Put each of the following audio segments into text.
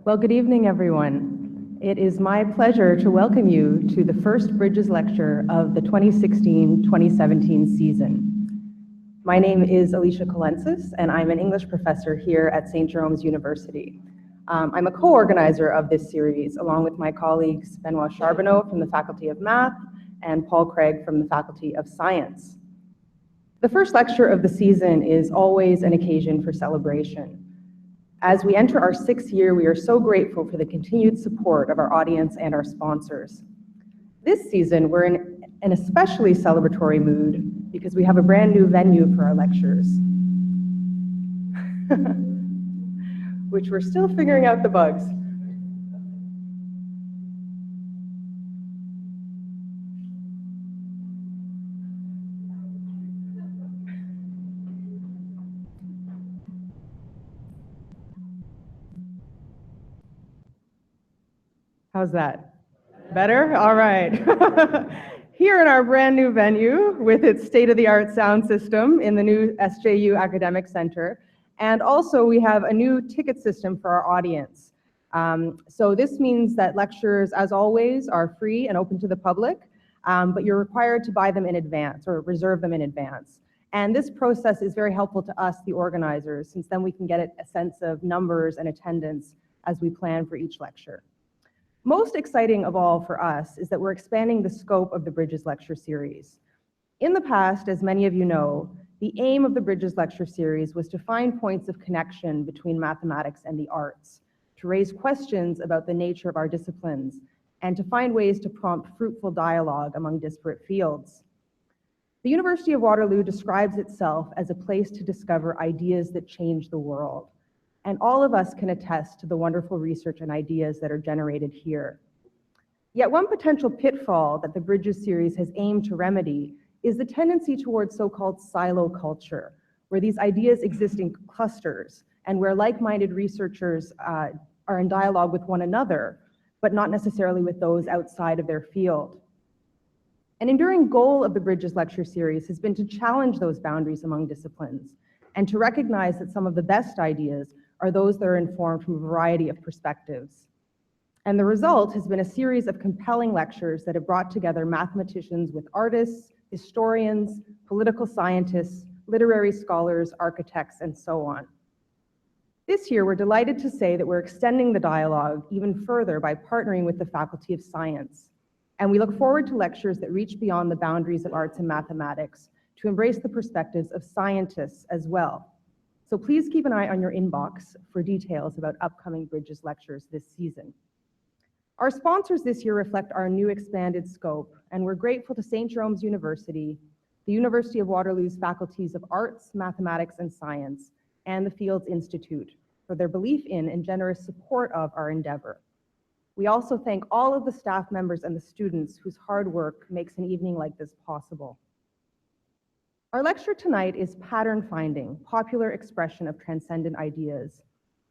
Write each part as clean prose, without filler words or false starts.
Well, good evening, everyone. It is my pleasure to welcome you to the first Bridges Lecture of the 2016-2017 season. My name is Alicia Colensis, and I'm an English professor here at St. Jerome's University. I'm a co-organizer of this series, along with my colleagues Benoit Charbonneau from the Faculty of Math and Paul Craig from the Faculty of Science. The first lecture of the season is always an occasion for celebration. As we enter our sixth year, we are so grateful for the continued support of our audience and our sponsors. This season, we're in an especially celebratory mood because we have a brand new venue for our lectures, which we're still figuring out the bugs. How's that? Better? All right. Here in our brand new venue with its state-of-the-art sound system in the new SJU Academic Center. And also we have a new ticket system for our audience. So this means that lectures, as always, are free and open to the public, but you're required to buy them in advance or reserve them in advance. And this process is very helpful to us, the organizers, since then we can get a sense of numbers and attendance as we plan for each lecture. Most exciting of all for us is that we're expanding the scope of the Bridges Lecture Series. In the past, as many of you know, the aim of the Bridges Lecture Series was to find points of connection between mathematics and the arts, to raise questions about the nature of our disciplines, and to find ways to prompt fruitful dialogue among disparate fields. The University of Waterloo describes itself as a place to discover ideas that change the world. And all of us can attest to the wonderful research and ideas that are generated here. Yet one potential pitfall that the Bridges series has aimed to remedy is the tendency towards so-called silo culture, where these ideas exist in clusters and where like-minded researchers are in dialogue with one another, but not necessarily with those outside of their field. An enduring goal of the Bridges Lecture Series has been to challenge those boundaries among disciplines and to recognize that some of the best ideas are those that are informed from a variety of perspectives. And the result has been a series of compelling lectures that have brought together mathematicians with artists, historians, political scientists, literary scholars, architects, and so on. This year, we're delighted to say that we're extending the dialogue even further by partnering with the Faculty of Science. And we look forward to lectures that reach beyond the boundaries of arts and mathematics to embrace the perspectives of scientists as well. So please keep an eye on your inbox for details about upcoming Bridges lectures this season. Our sponsors this year reflect our new expanded scope, and we're grateful to St. Jerome's University, the University of Waterloo's faculties of Arts, Mathematics, and Science, and the Fields Institute for their belief in and generous support of our endeavor. We also thank all of the staff members and the students whose hard work makes an evening like this possible. Our lecture tonight is Pattern Finding, Popular Expression of Transcendent Ideas,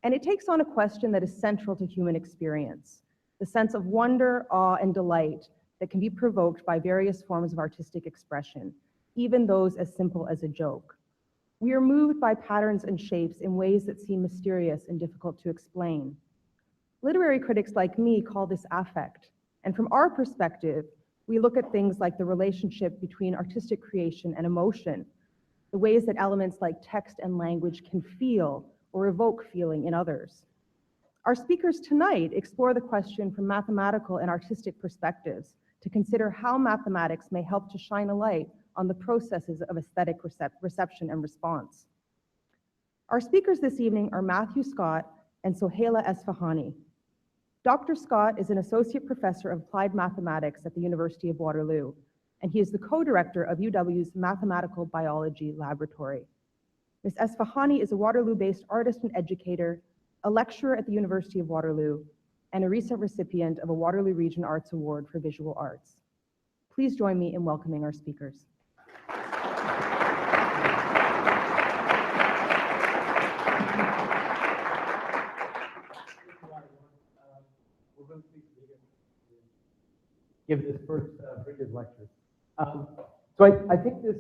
and it takes on a question that is central to human experience, the sense of wonder, awe, and delight that can be provoked by various forms of artistic expression, even those as simple as a joke. We are moved by patterns and shapes in ways that seem mysterious and difficult to explain. Literary critics like me call this affect, and from our perspective, we look at things like the relationship between artistic creation and emotion, the ways that elements like text and language can feel or evoke feeling in others. Our speakers tonight explore the question from mathematical and artistic perspectives to consider how mathematics may help to shine a light on the processes of aesthetic reception and response. Our speakers this evening are Matthew Scott and Soheila Esfahani. Dr. Scott is an associate professor of applied mathematics at the University of Waterloo, and he is the co-director of UW's Mathematical Biology Laboratory. Ms. Esfahani is a Waterloo-based artist and educator, a lecturer at the University of Waterloo, and a recent recipient of a Waterloo Region Arts Award for Visual Arts. Please join me in welcoming our speakers. Give this first Bridges lecture. So I think this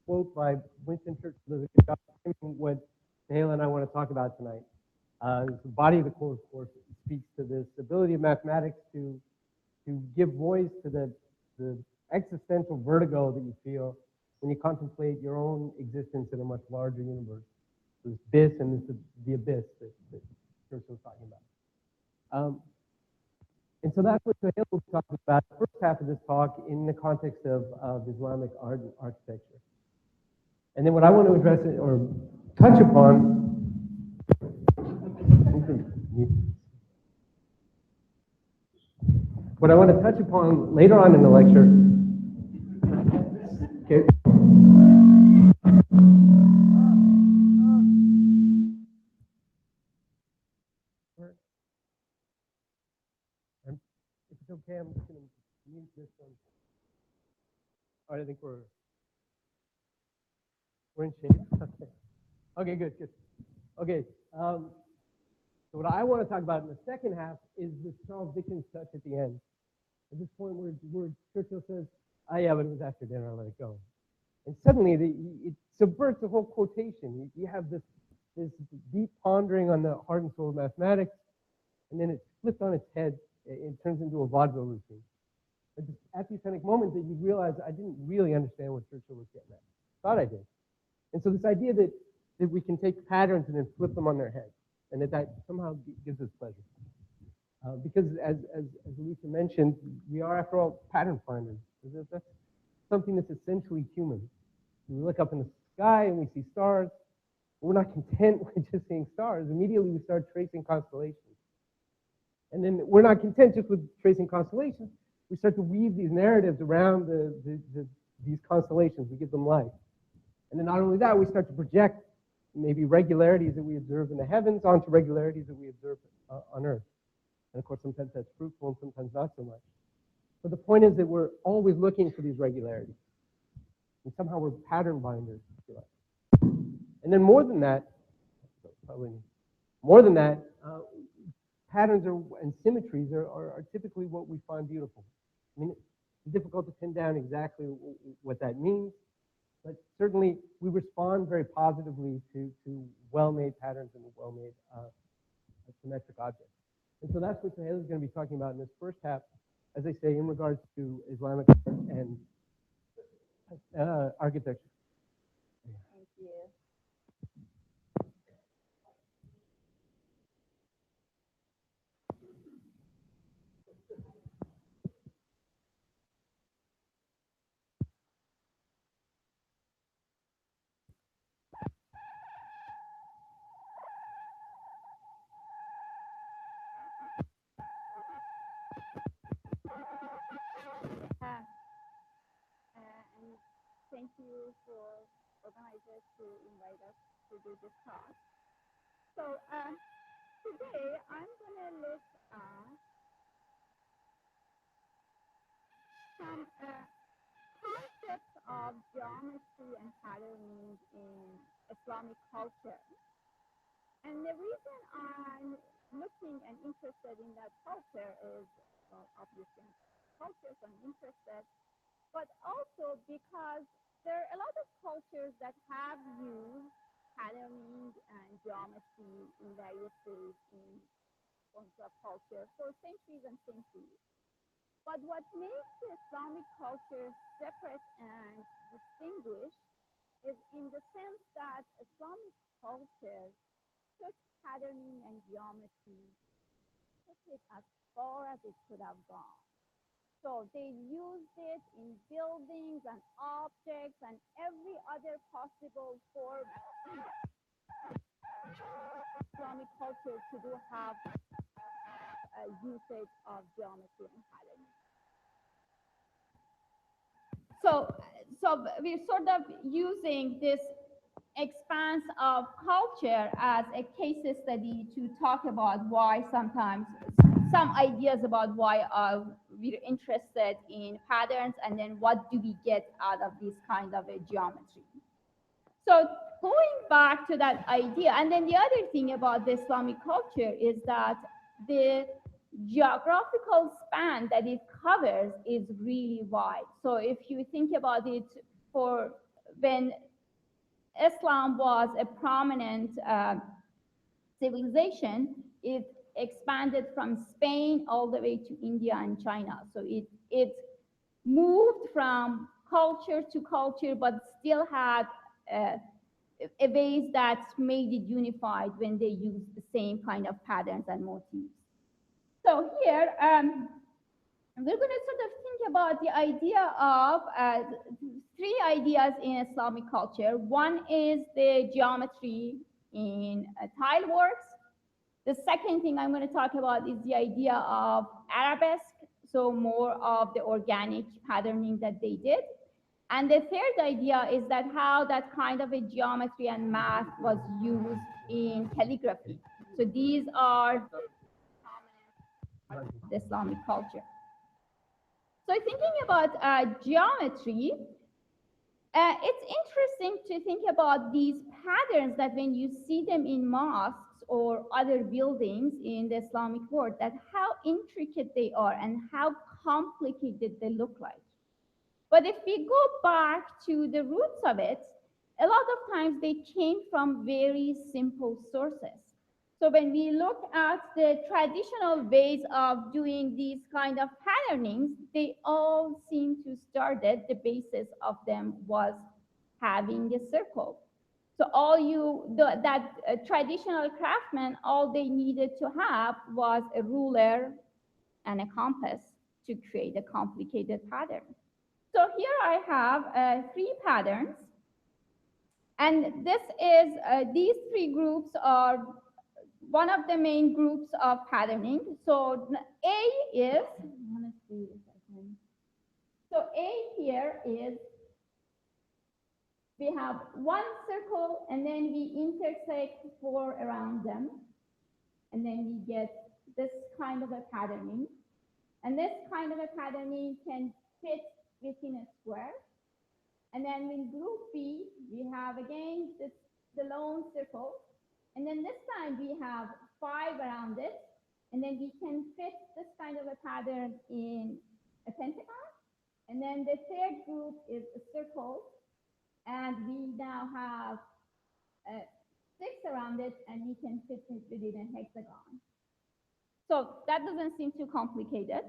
quote by Winston Churchill does a good job of what Soheila and I want to talk about tonight. The body of the course speaks to this ability of mathematics to give voice to the existential vertigo that you feel when you contemplate your own existence in a much larger universe. This abyss and the abyss that Churchill was talking about. And so that's what Soheila will be talking about the first half of this talk in the context of Islamic art and architecture. And then what I want to address or touch upon what I want to touch upon later on in the lecture. Okay. If it's okay, I'm just going to mute this one. All right, I think we're in shape. Okay, good. Okay. So what I want to talk about in the second half is this Charles Dickens touch at the end. At this point where Churchill says, "Oh yeah, but it was after dinner, I let it go." And suddenly it subverts the whole quotation. You have this deep pondering on the heart and soul of mathematics, and then it's flipped on its head. It turns into a vaudeville routine. But at the authentic moment that you realize I didn't really understand what Churchill was getting at. Thought I did. And so this idea that we can take patterns and then flip them on their head, and that somehow gives us pleasure. Because as Lisa mentioned, we are, after all, pattern finders. That's something that's essentially human. We look up in the sky and we see stars. We're not content with just seeing stars. Immediately we start tracing constellations. And then we're not content just with tracing constellations. We start to weave these narratives around these constellations. We give them life. And then not only that, we start to project maybe regularities that we observe in the heavens onto regularities that we observe on Earth. And of course, sometimes that's fruitful and sometimes not so much. But the point is that we're always looking for these regularities. And somehow we're pattern binders, if you like. And then more than that, patterns and symmetries are typically what we find beautiful. I mean, it's difficult to pin down exactly what that means, but certainly we respond very positively to well-made patterns and well-made symmetric objects. And so that's what Soheila is going to be talking about in this first half, as I say, in regards to Islamic art and architecture. Thank you. And thank you for organizers to invite us to do this talk. So today I'm going to look at some concepts of geometry and patterning in Islamic culture. And the reason I'm looking and interested in that culture is, well, obviously cultures I'm interested, but also because there are a lot of cultures that have used patterning and geometry in various ways in forms of culture for centuries and centuries. But what makes the Islamic culture separate and distinguished is in the sense that Islamic culture took patterning and geometry, took it as far as it could have gone. So they used it in buildings and objects and every other possible form of Islamic culture to do have a usage of geometry and patterning. So we're sort of using this expanse of culture as a case study to talk about why sometimes some ideas about why we're interested in patterns and then what do we get out of this kind of a geometry. So going back to that idea, and then the other thing about the Islamic culture is that the geographical span that it covers is really wide. So if you think about it, for when Islam was a prominent civilization, it expanded from Spain all the way to India and China. So it moved from culture to culture, but still had a ways that made it unified when they used the same kind of patterns and motifs. So here, we're going to sort of think about the idea of three ideas in Islamic culture. One is the geometry in tile works. The second thing I'm going to talk about is the idea of arabesque, so more of the organic patterning that they did. And the third idea is that how that kind of a geometry and math was used in calligraphy. So these are the Islamic culture. So thinking about geometry, it's interesting to think about these patterns that when you see them in mosques or other buildings in the Islamic world, that how intricate they are and how complicated they look like. But if we go back to the roots of it, a lot of times they came from very simple sources. So when we look at the traditional ways of doing these kind of patternings, they all seem to start at the basis of them was having a circle. So traditional craftsmen, all they needed to have was a ruler and a compass to create a complicated pattern. So here I have 3 patterns, and this is these 3 groups are one of the main groups of patterning. So A is, so A here is we have 1 circle and then we intersect 4 around them, and then we get this kind of a patterning. And this kind of a patterning can fit within a square. And then in group B, we have again the lone circle. And then this time we have 5 around it. And then we can fit this kind of a pattern in a pentagon. And then the third group is a circle. And we now have 6 around it, and we can fit it within a hexagon. So that doesn't seem too complicated.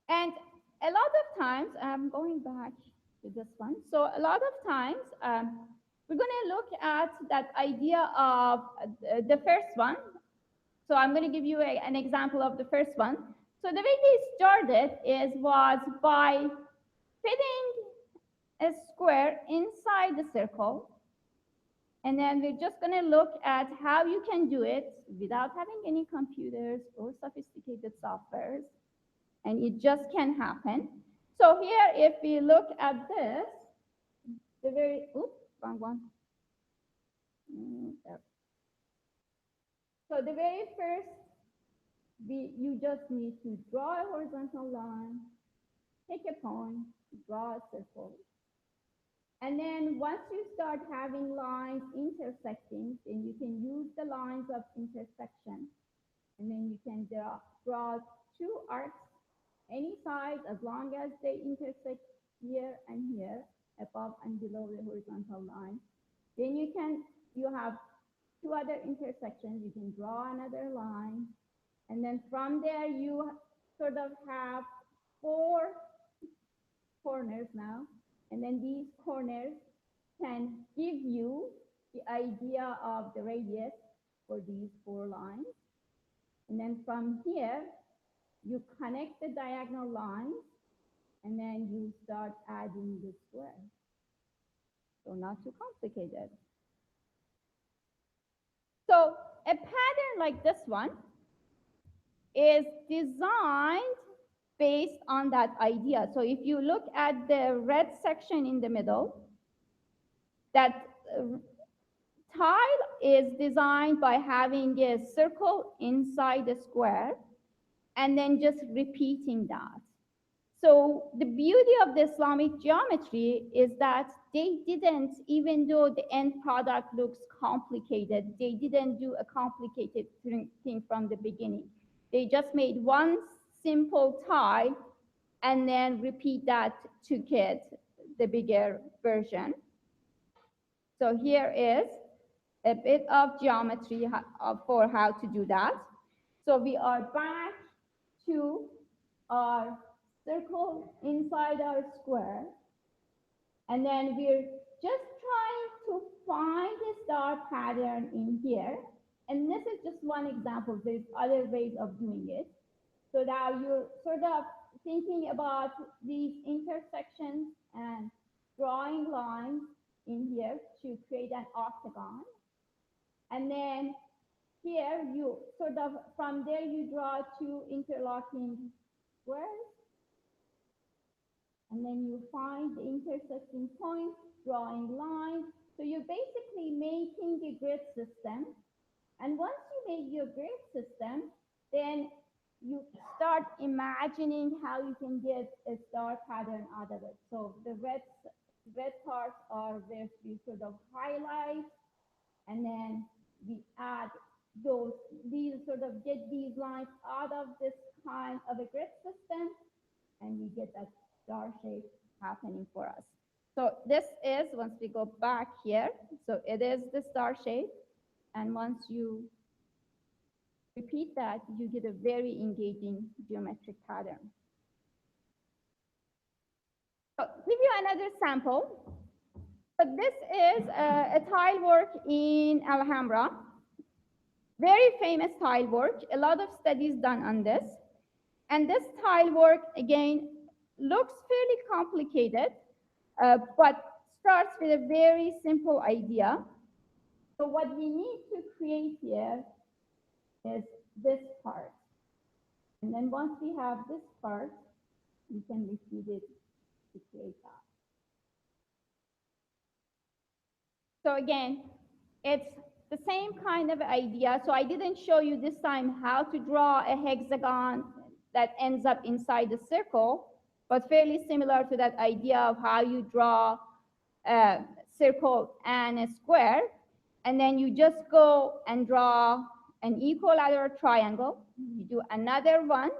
And a lot of times, I'm going back to this one. So a lot of times, we're going to look at that idea of the first one. So I'm going to give you an example of the first one. So the way they started was by fitting a square inside the circle. And then we're just going to look at how you can do it without having any computers or sophisticated softwares. And it just can happen. So here, if we look at this, the very, oops, wrong one. So the very first, you just need to draw a horizontal line, take a point, draw a circle. And then once you start having lines intersecting, then you can use the lines of intersection. And then you can draw 2 arcs any size as long as they intersect here and here, above and below the horizontal line. Then you have 2 other intersections. You can draw another line. And then from there, you sort of have 4 corners now. And then these corners can give you the idea of the radius for these 4 lines. And then from here, you connect the diagonal lines, and then you start adding the square. So not too complicated. So a pattern like this one is designed based on that idea. So if you look at the red section in the middle, that tile is designed by having a circle inside a square and then just repeating that. So the beauty of the Islamic geometry is that they didn't, even though the end product looks complicated, they didn't do a complicated thing from the beginning. They just made one simple tile and then repeat that to get the bigger version. So here is a bit of geometry for how to do that. So we are back to our circle inside our square. And then we're just trying to find a star pattern in here. And this is just one example. There's other ways of doing it. So now you're sort of thinking about these intersections and drawing lines in here to create an octagon. And then here you sort of, from there you draw two interlocking squares. And then you find the intersecting points, drawing lines. So you're basically making a grid system. And once you make your grid system, then you start imagining how you can get a star pattern out of it. So the red parts are where we sort of highlight, and then we add these sort of get these lines out of this kind of a grid system, and we get that star shape happening for us. So this is, once we go back here, so it is the star shape. And once you repeat that, you get a very engaging geometric pattern. So give you another sample. But this is a tile work in Alhambra. Very famous tile work. A lot of studies done on this. And this tile work, again, looks fairly complicated, but starts with a very simple idea. So what we need to create here is this part. And then once we have this part, we can repeat it to create that. So again, it's the same kind of idea. So I didn't show you this time how to draw a hexagon that ends up inside the circle, but fairly similar to that idea of how you draw a circle and a square. And then you just go and draw an equilateral triangle. You do another one,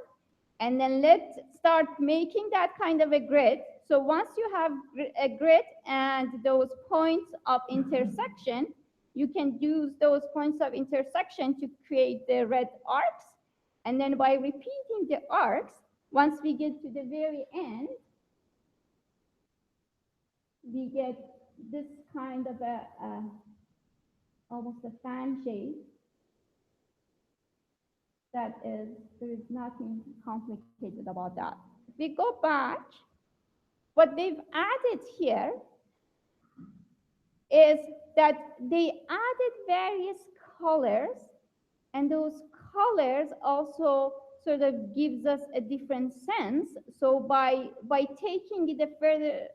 and then let's start making that kind of a grid. So once you have a grid and those points of intersection, you can use those points of intersection to create the red arcs. And then by repeating the arcs, once we get to the very end, we get this kind of almost a fan shape. That is, there is nothing complicated about that. If we go back, what they've added here is that they added various colors, and those colors also sort of gives us a different sense. So by taking it a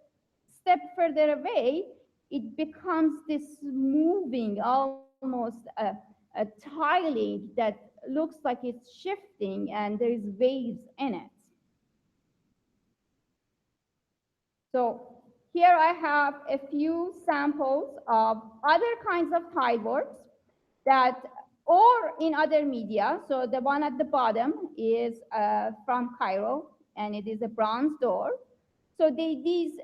step further away, it becomes this moving, almost a tiling that looks like it's shifting, and there's waves in it. So here I have a few samples of other kinds of tile works that, or in other media. So the one at the bottom is from Cairo, and it is a bronze door. So these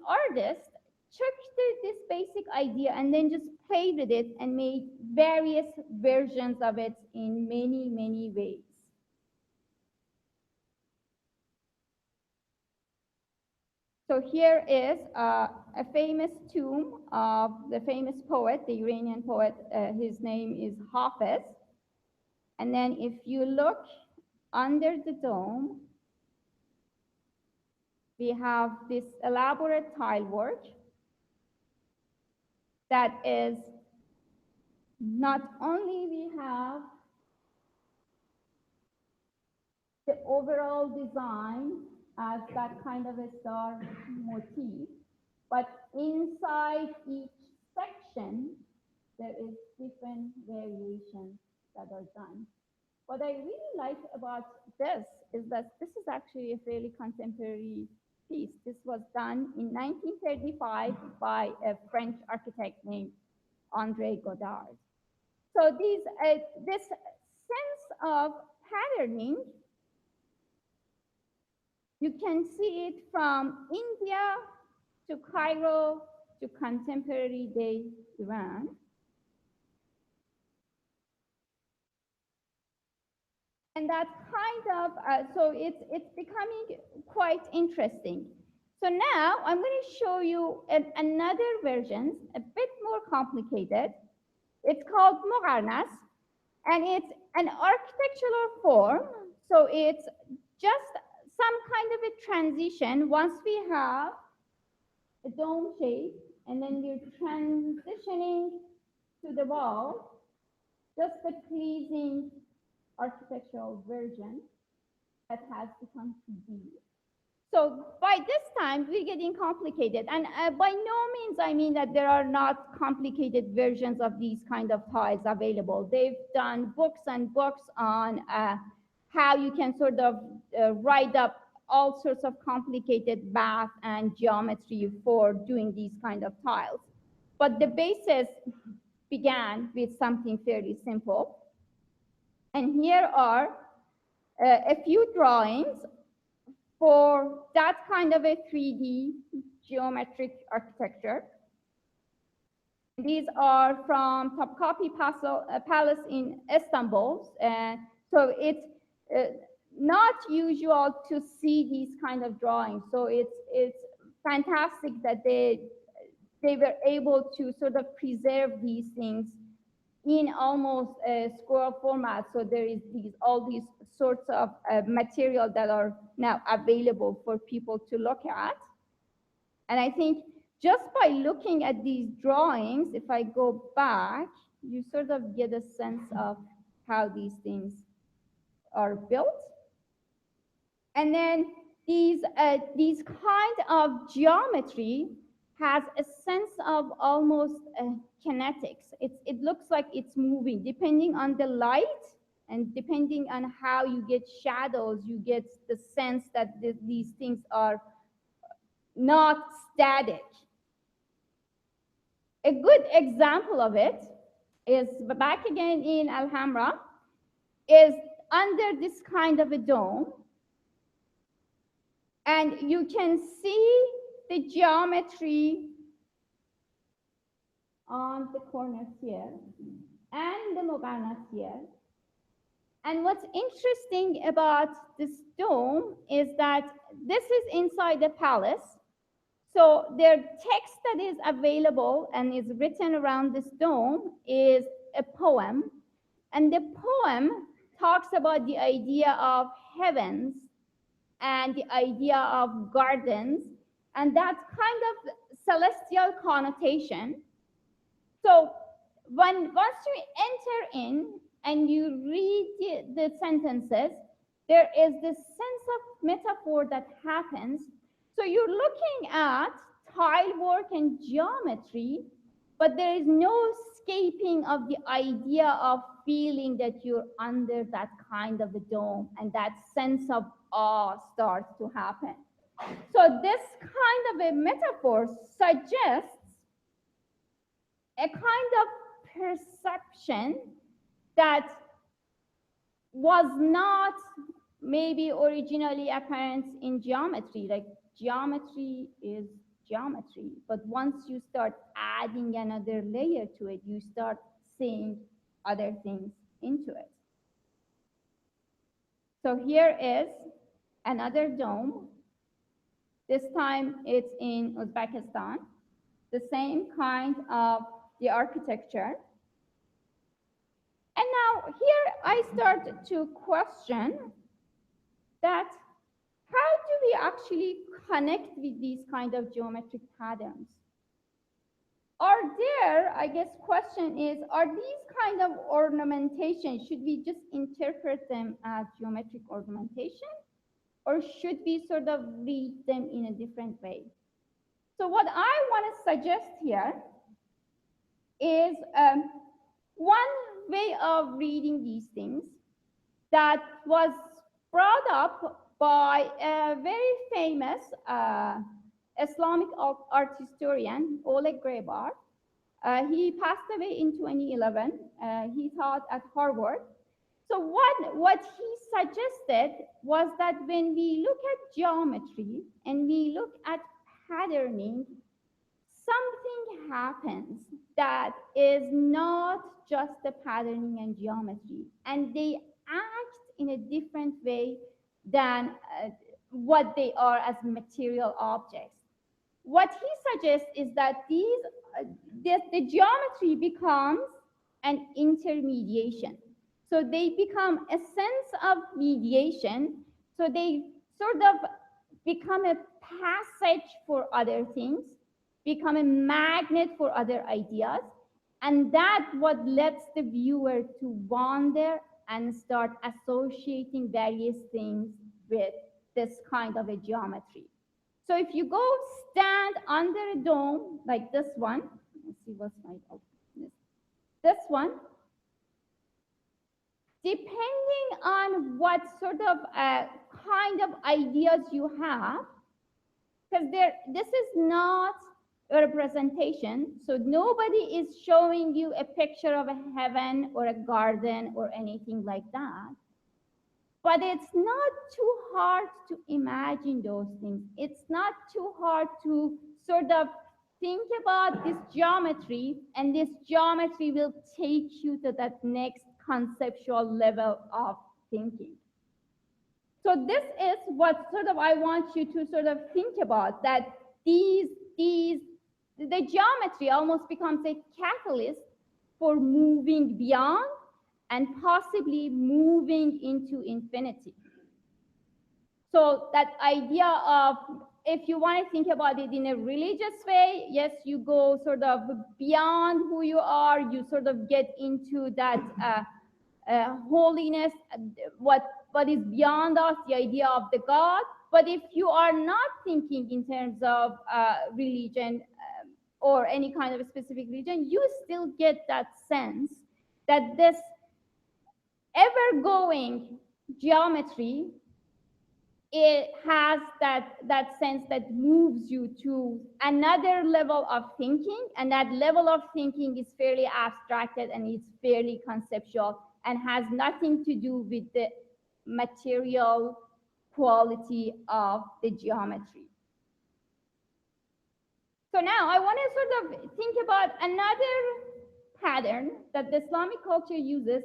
artists took this basic idea and then just played with it and made various versions of it in many, many ways. So here is a famous tomb of the famous poet, the Iranian poet. His name is Hafiz. And then if you look under the dome, we have this elaborate tile work that is not only we have the overall design as that kind of a star motif, but inside each section, there is different variations that are done. What I really like about this is that this is actually a fairly contemporary piece. This was done in 1935 by a French architect named André Godard. So this sense of patterning, you can see it from India to Cairo to contemporary day Iran. And that's kind of, so it's becoming quite interesting. So now I'm going to show you another version, a bit more complicated. It's called Mugarnas, and it's an architectural form. So it's just some kind of a transition. Once we have a dome shape, and then we're transitioning to the wall, just a pleasing architectural version that has become 2D. So by this time, we're getting complicated. And by no means I mean that there are not complicated versions of these kind of tiles available. They've done books and books on how you can sort of write up all sorts of complicated math and geometry for doing these kind of tiles. But the basis began with something fairly simple. And here are a few drawings for that kind of a 3D geometric architecture. These are from Topkapi Palace in Istanbul. So it's not usual to see these kind of drawings. So it's fantastic that they were able to sort of preserve these things in almost a scroll format. So there is all these sorts of material that are now available for people to look at. And I think just by looking at these drawings, if I go back, you sort of get a sense of how these things are built. And then these kind of geometry has a sense of almost kinetics. It looks like it's moving. Depending on the light and depending on how you get shadows, you get the sense that these things are not static. A good example of it is back again in Alhambra, is under this kind of a dome. And you can see the geometry on the corners here and the Mugarnas here. And what's interesting about this dome is that this is inside the palace. So their text that is available and is written around this dome is a poem. And the poem talks about the idea of heavens and the idea of gardens and that kind of celestial connotation. So once you enter in and you read the sentences, there is this sense of metaphor that happens. So you're looking at tile work and geometry, but there is no escaping of the idea of feeling that you're under that kind of a dome, and that sense of awe starts to happen. So this kind of a metaphor suggests a kind of perception that was not maybe originally apparent in geometry. Like geometry is geometry, but once you start adding another layer to it, you start seeing other things into it. So here is another dome. This time it's in Uzbekistan. The same kind of the architecture. And now here I start to question that how do we actually connect with these kind of geometric patterns? Are there, I guess question is, are these kind of ornamentation, should we just interpret them as geometric ornamentation? Or should we sort of read them in a different way? So what I want to suggest here is one way of reading these things that was brought up by a very famous Islamic art historian, Oleg Grabar. He passed away in 2011. He taught at Harvard. So what he suggested was that when we look at geometry and we look at patterning, something happens that is not just the patterning and geometry, and they act in a different way than what they are as material objects. What he suggests is that the geometry becomes an intermediation. So they become a sense of mediation. So they sort of become a passage for other things, become a magnet for other ideas, and that what lets the viewer to wander and start associating various things with this kind of a geometry. So if you go stand under a dome like this one, let's see what's my, this one, depending on what sort of kind of ideas you have, because this is not a representation, so nobody is showing you a picture of a heaven or a garden or anything like that. But it's not too hard to imagine those things. It's not too hard to sort of think about this geometry, and this geometry will take you to that next conceptual level of thinking. So this is what sort of I want you to sort of think about, that the geometry almost becomes a catalyst for moving beyond and possibly moving into infinity. So that idea of, if you want to think about it in a religious way, yes, you go sort of beyond who you are, you sort of get into that holiness, what is beyond us, the idea of the God. But if you are not thinking in terms of religion or any kind of a specific religion, you still get that sense that this ever-going geometry, it has that sense that moves you to another level of thinking, and that level of thinking is fairly abstracted and it's fairly conceptual and has nothing to do with the material quality of the geometry. So now I want to sort of think about another pattern that the Islamic culture uses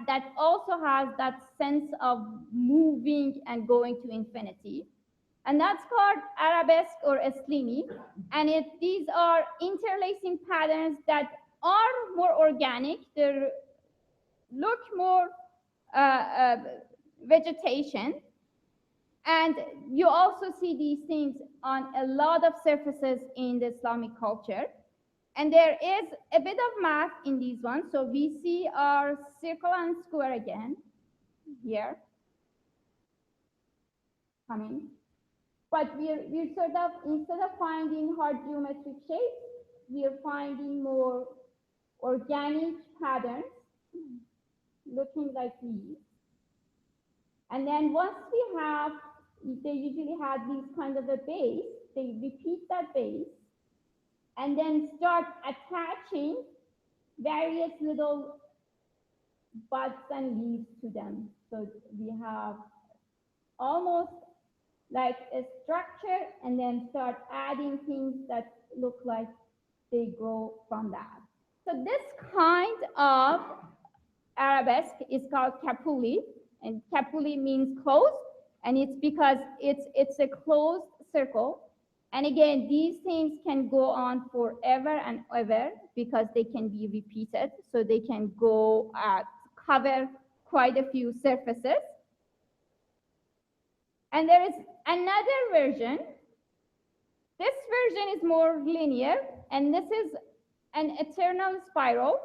that also has that sense of moving and going to infinity. And that's called arabesque or eslimi. And these are interlacing patterns that are more organic. They look more vegetation. And you also see these things on a lot of surfaces in the Islamic culture. And there is a bit of math in these ones. So we see our circle and square again here coming. But we're sort of, instead of finding hard geometric shapes, we're finding more organic patterns looking like these. And then once we have, they usually have these kind of a base, they repeat that base, and then start attaching various little buds and leaves to them. So we have almost like a structure, and then start adding things that look like they grow from that. So this kind of arabesque is called capuli, and capuli means closed, and it's because it's a closed circle. And again, these things can go on forever and ever because they can be repeated, so they can go cover quite a few surfaces. And there is another version. This version is more linear, and this is an eternal spiral.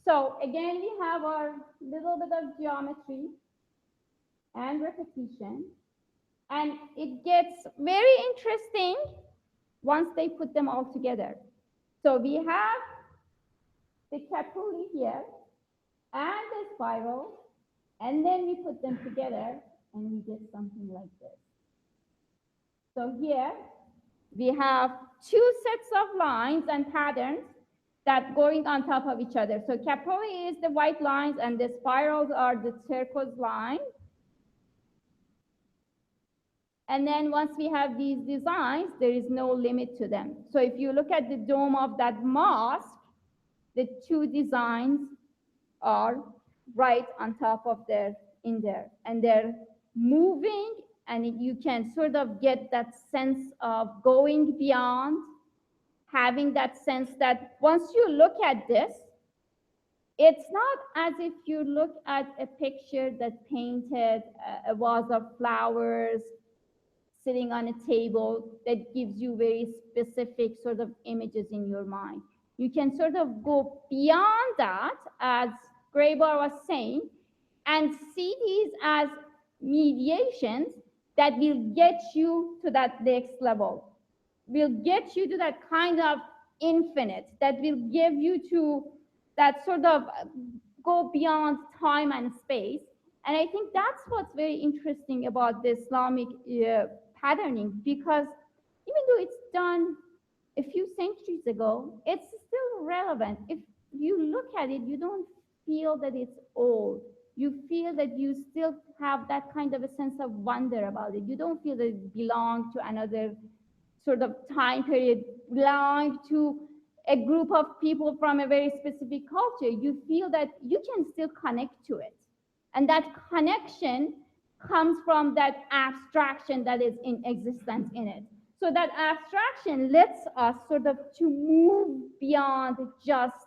So again, we have our little bit of geometry and repetition, and it gets very interesting once they put them all together. So we have the capuli here and the spiral, and then we put them together and we get something like this. So here we have two sets of lines and patterns that going on top of each other. So capuli is the white lines and the spirals are the turquoise lines. And then once we have these designs, there is no limit to them. So if you look at the dome of that mosque, the two designs are right on top of their in there, and they're moving, and you can sort of get that sense of going beyond, having that sense that once you look at this, it's not as if you look at a picture that painted a vase of flowers sitting on a table that gives you very specific sort of images in your mind. You can sort of go beyond that, as Graybar was saying, and see these as mediations that will get you to that next level, will get you to that kind of infinite, that will give you to that sort of go beyond time and space. And I think that's what's very interesting about the Islamic patterning, because even though it's done a few centuries ago, it's still relevant. If you look at it, you don't feel that it's old. You feel that you still have that kind of a sense of wonder about it. You don't feel that it belongs to another sort of time period, belong to a group of people from a very specific culture. You feel that you can still connect to it. And that connection comes from that abstraction that is in existence in it. So that abstraction lets us sort of to move beyond just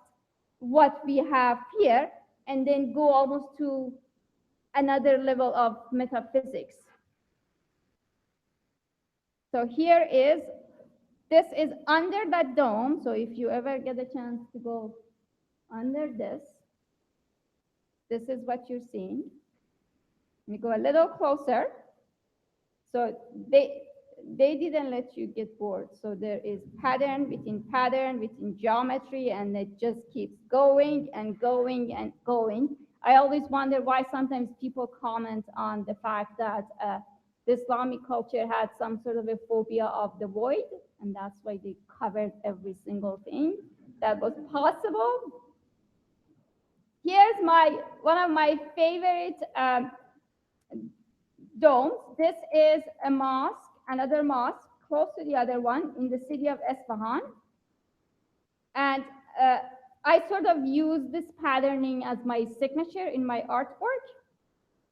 what we have here and then go almost to another level of metaphysics. So here is, this is under that dome. So if you ever get a chance to go under this, this is what you're seeing. Let me go a little closer. So they didn't let you get bored. So there is pattern within geometry, and it just keeps going and going and going. I always wonder why sometimes people comment on the fact that the Islamic culture had some sort of a phobia of the void, and that's why they covered every single thing that was possible. Here's one of my favorite domes. This is a mosque, another mosque close to the other one in the city of Esfahan. And I sort of use this patterning as my signature in my artwork.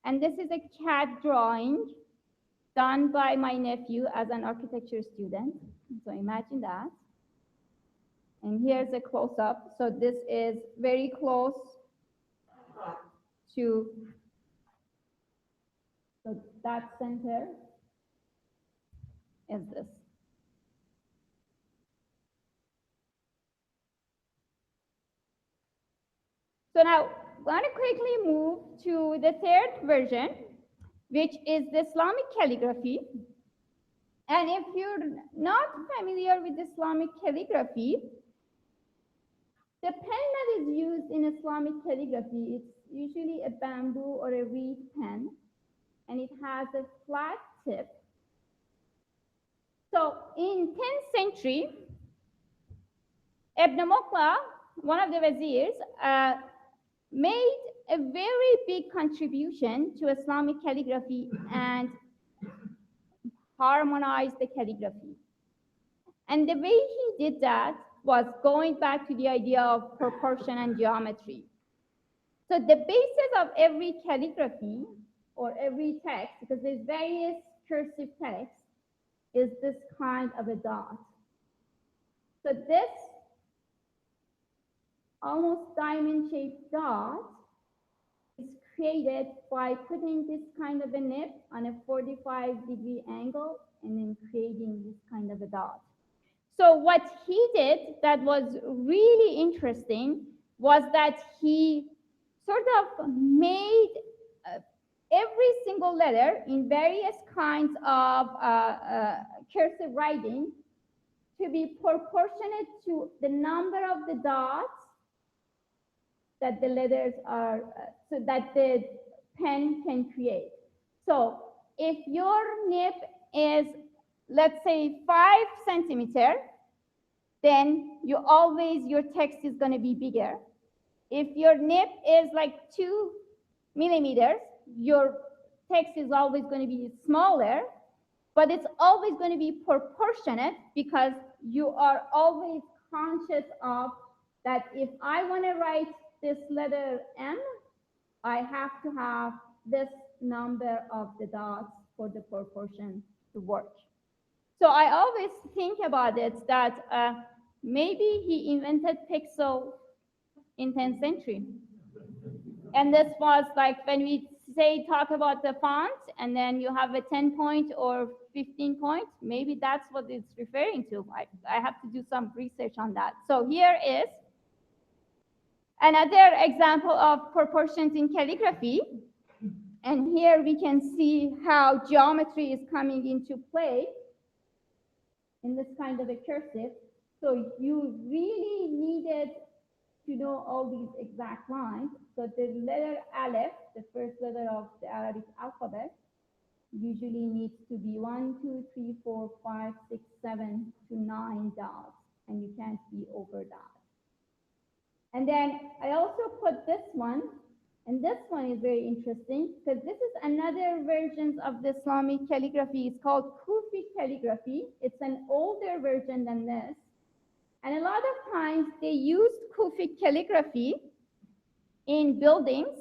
And this is a CAD drawing done by my nephew as an architecture student. So imagine that. And here's a close-up. So this is very close to that center is this. So now I'm going to quickly move to the third version, which is the Islamic calligraphy. And if you're not familiar with Islamic calligraphy, the pen that is used in Islamic calligraphy, it's usually a bamboo or a reed pen, and it has a flat tip. So in 10th century, Ibn Muqla, one of the viziers, made a very big contribution to Islamic calligraphy and harmonized the calligraphy. And the way he did that was going back to the idea of proportion and geometry. So the basis of every calligraphy or every text, because there's various cursive text, is this kind of a dot. So this almost diamond-shaped dot is created by putting this kind of a nib on a 45-degree angle and then creating this kind of a dot. So what he did that was really interesting was that he sort of made every single letter in various kinds of cursive writing to be proportionate to the number of the dots that the letters are, so that the pen can create. So if your nib is, let's say, 5 centimeters, then your text is going to be bigger. If your nib is like 2 millimeters, your text is always going to be smaller, but it's always going to be proportionate because you are always conscious of that if I want to write this letter M, I have to have this number of the dots for the proportion to work. So I always think about it that maybe he invented pixel in 10th century. And this was like when we say talk about the font and then you have a 10 point or 15 point, maybe that's what it's referring to. I have to do some research on that. So here is another example of proportions in calligraphy. And here we can see how geometry is coming into play in this kind of a cursive. So you really needed to know all these exact lines. So the letter Aleph, the first letter of the Arabic alphabet, usually needs to be 1, 2, 3, 4, 5, 6, 7 to 9 dots, and you can't be over that. And then I also put this one, and this one is very interesting because this is another version of the Islamic calligraphy. It's called Kufi calligraphy. It's an older version than this. And a lot of times they used Kufi calligraphy in buildings.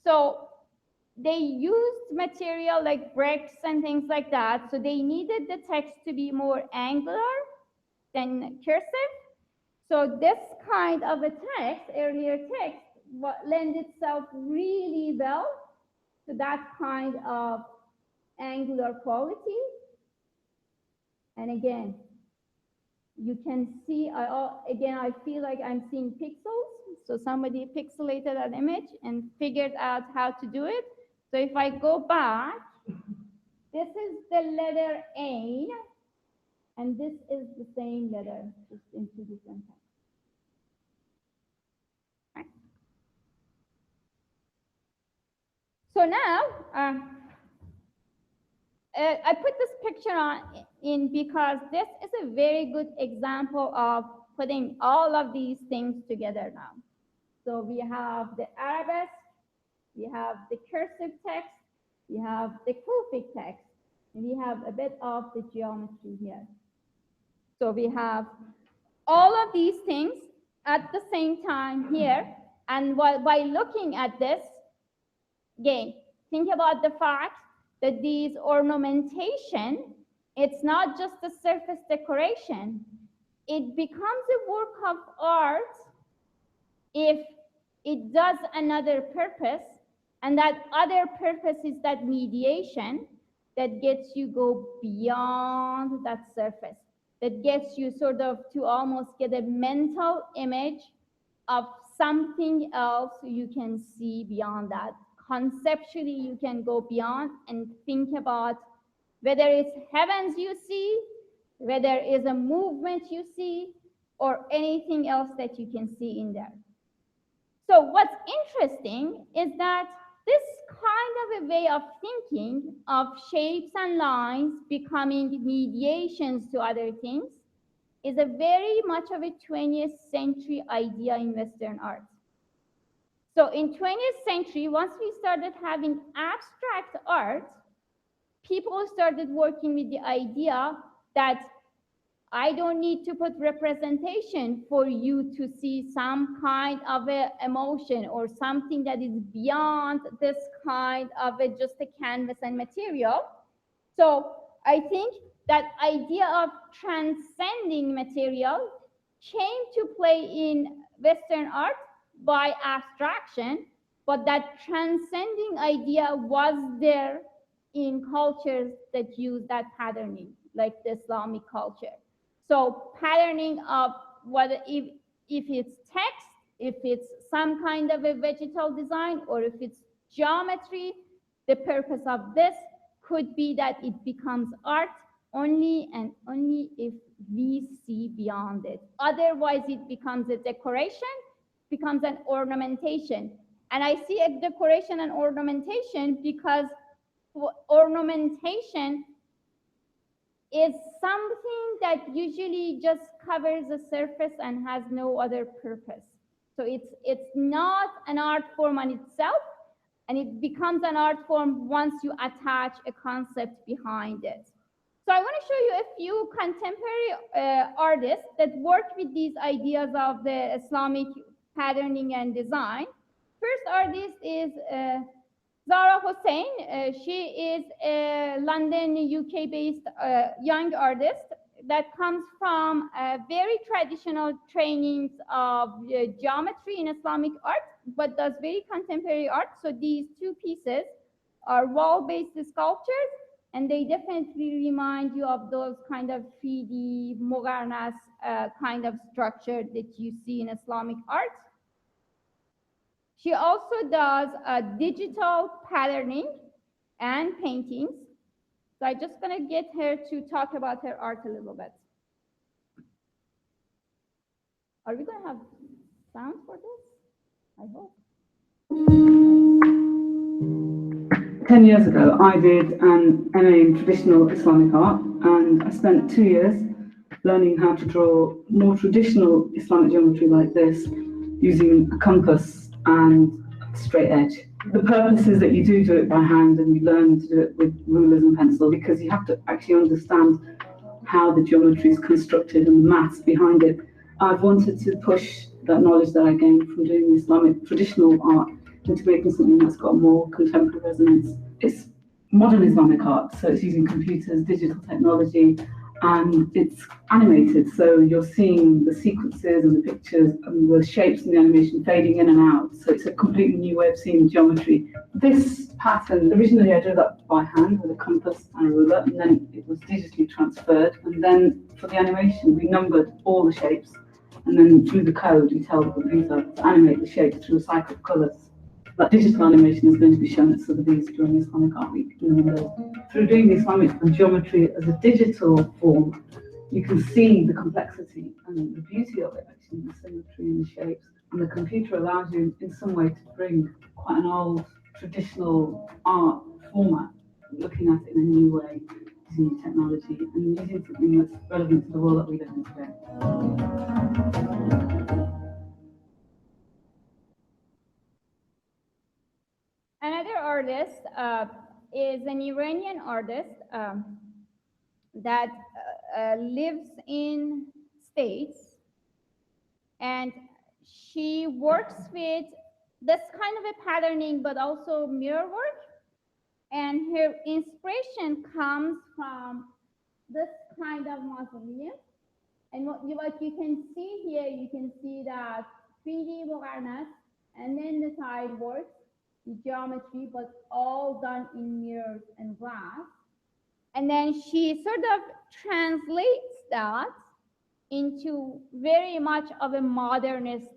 So they used material like bricks and things like that. So they needed the text to be more angular than cursive. So this kind of a text, earlier text, lends itself really well to that kind of angular quality. And again, you can see, again, I feel like I'm seeing pixels. So somebody pixelated an image and figured out how to do it. So if I go back, this is the letter A, and this is the same letter, just in two different times. Right. So now, I put this picture in because this is a very good example of putting all of these things together now. So we have the arabesque, we have the cursive text, we have the Kufic text, and we have a bit of the geometry here. So we have all of these things at the same time here, and by looking at this, again, think about the fact that these ornamentation, it's not just a surface decoration. It becomes a work of art if it does another purpose, and that other purpose is that mediation that gets you go beyond that surface, that gets you sort of to almost get a mental image of something else you can see beyond that. Conceptually, you can go beyond and think about whether it's heavens you see, whether it's a movement you see, or anything else that you can see in there. So what's interesting is that this kind of a way of thinking of shapes and lines becoming mediations to other things is a very much of a 20th century idea in Western art. So in 20th century, once we started having abstract art, people started working with the idea that I don't need to put representation for you to see some kind of a emotion or something that is beyond this kind of just a canvas and material. So I think that idea of transcending material came to play in Western art by abstraction, but that transcending idea was there in cultures that use that patterning, like the Islamic culture. So patterning of whether if it's text, if it's some kind of a vegetal design, or if it's geometry, the purpose of this could be that it becomes art only and only if we see beyond it. Otherwise, it becomes a decoration, becomes an ornamentation. And I see a decoration and ornamentation because ornamentation is something that usually just covers the surface and has no other purpose. So it's not an art form on itself, and it becomes an art form once you attach a concept behind it. So I want to show you a few contemporary artists that work with these ideas of the Islamic patterning and design. First artist is Zara Hussain, she is a London, UK-based young artist that comes from very traditional trainings of geometry in Islamic art, but does very contemporary art. So these two pieces are wall-based sculptures, and they definitely remind you of those kind of 3D, Mogarnas kind of structure that you see in Islamic art. She also does digital patterning and paintings. So I'm just gonna get her to talk about her art a little bit. Are we gonna have sound for this? I hope. 10 years ago, I did an MA in traditional Islamic art, and I spent 2 years learning how to draw more traditional Islamic geometry like this using a compass and straight edge. The purpose is that you do it by hand and you learn to do it with rulers and pencils, because you have to actually understand how the geometry is constructed and the maths behind it. I've wanted to push that knowledge that I gained from doing Islamic traditional art into making something that's got more contemporary resonance. It's modern Islamic art, so it's using computers, digital technology, and it's animated, so you're seeing the sequences and the pictures and the shapes and the animation fading in and out, so it's a completely new way of seeing geometry. This pattern, originally I drew that by hand with a compass and a ruler, and then it was digitally transferred, and then for the animation we numbered all the shapes, and then through the code we tell the computer to animate the shapes through a cycle of colours. That digital animation is going to be shown at Sotheby's during Islamic Art Week in the window. Through doing the Islamic geometry as a digital form, you can see the complexity and the beauty of it, actually, the symmetry and the shapes. And the computer allows you in some way to bring quite an old traditional art format, looking at it in a new way, using technology and using something that's relevant to the world that we live in today. Another artist is an Iranian artist that lives in States, and she works with this kind of a patterning, but also mirror work. And her inspiration comes from this kind of mausoleum. And what you can see here, you can see that 3D Mogarnas, and then the side works, the geometry, but all done in mirrors and glass. And then she sort of translates that into very much of a modernist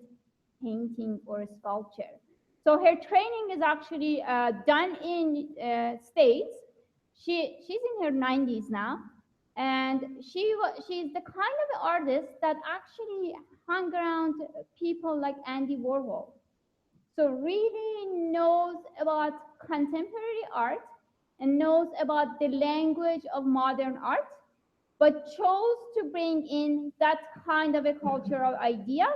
painting or sculpture. So her training is actually done in States. She's in her 90s now, and she's the kind of artist that actually hung around people like Andy Warhol. So really knows about contemporary art and knows about the language of modern art, but chose to bring in that kind of a cultural idea.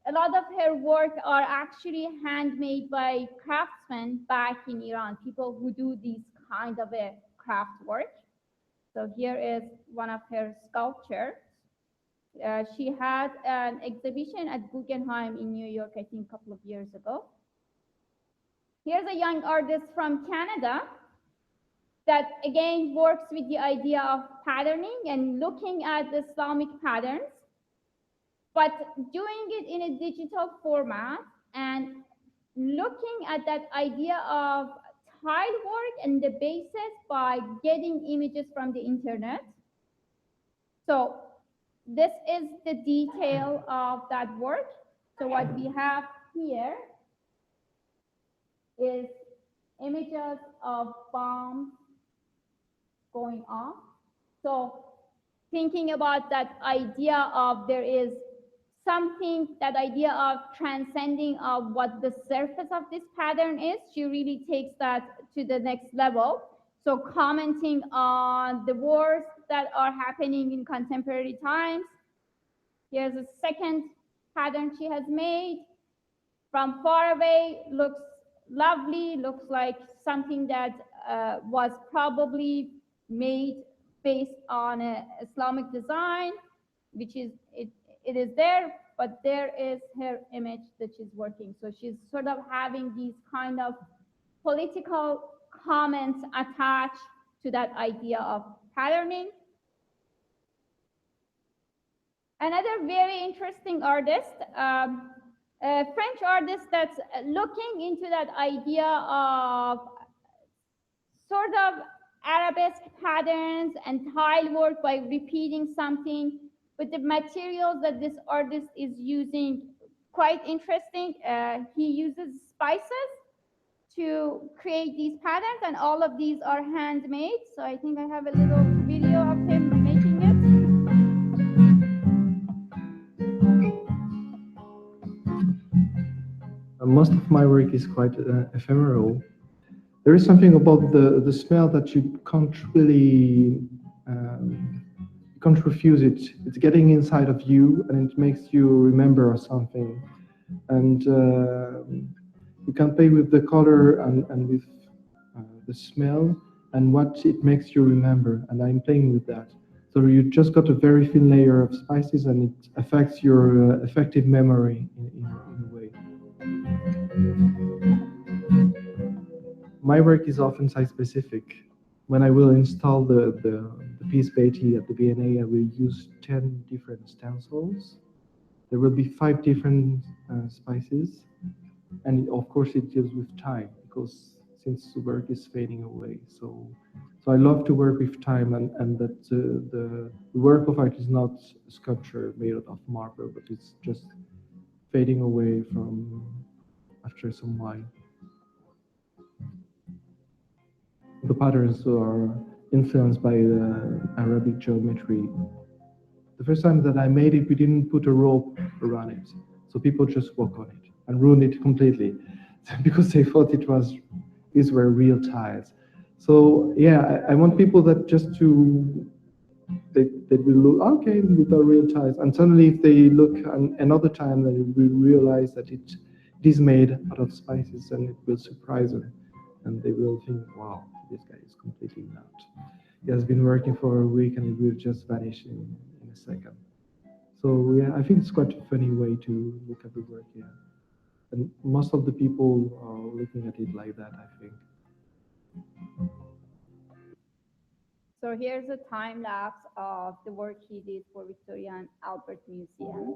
A lot of her work are actually handmade by craftsmen back in Iran, people who do these kind of a craft work. So here is one of her sculptures. She had an exhibition at Guggenheim in New York, I think a couple of years ago. Here's a young artist from Canada that again works with the idea of patterning and looking at the Islamic patterns, but doing it in a digital format and looking at that idea of tile work and the basis by getting images from the internet. So this is the detail of that work. So what we have here is images of bombs going off. So thinking about that idea of there is something, that idea of transcending of what the surface of this pattern is, she really takes that to the next level. So commenting on the wars that are happening in contemporary times. Here's a second pattern she has made. From far away, looks lovely, looks like something that was probably made based on an Islamic design, which is, it is there, but there is her image that she's working. So she's sort of having these kind of political comments attached to that idea of patterning. Another very interesting artist, a French artist that's looking into that idea of sort of arabesque patterns and tile work by repeating something, but the materials that this artist is using, quite interesting. He uses spices to create these patterns, and all of these are handmade. So I think I have a little video of him making it. Most of my work is quite ephemeral. There is something about the smell that you can't really you can't refuse it. It's getting inside of you, and it makes you remember something. And you can play with the color and with the smell and what it makes you remember. And I'm playing with that. So you just got a very thin layer of spices, and it affects your effective memory in a way. My work is often site-specific. When I will install the piece Beatty at the BNA, I will use 10 different stencils. There will be 5 different spices, and of course it deals with time, because since the work is fading away. So I love to work with time, and that the work of art is not a sculpture made out of marble, but it's just fading away from after some while. The patterns are influenced by the Arabic geometry. The first time that I made it, we didn't put a rope around it. So people just walk on it and ruined it completely because they thought these were real tiles. So yeah, I want people that just they will look, okay, these are real tiles. And suddenly if they look another time, they will realize that it is made out of spices, and it will surprise them. And they will think, wow, this guy is completely nuts. He has been working for a week and it will just vanish in a second. So yeah, I think it's quite a funny way to look at the work here. And most of the people are looking at it like that, I think. So here's a time lapse of the work he did for Victoria and Albert Museum.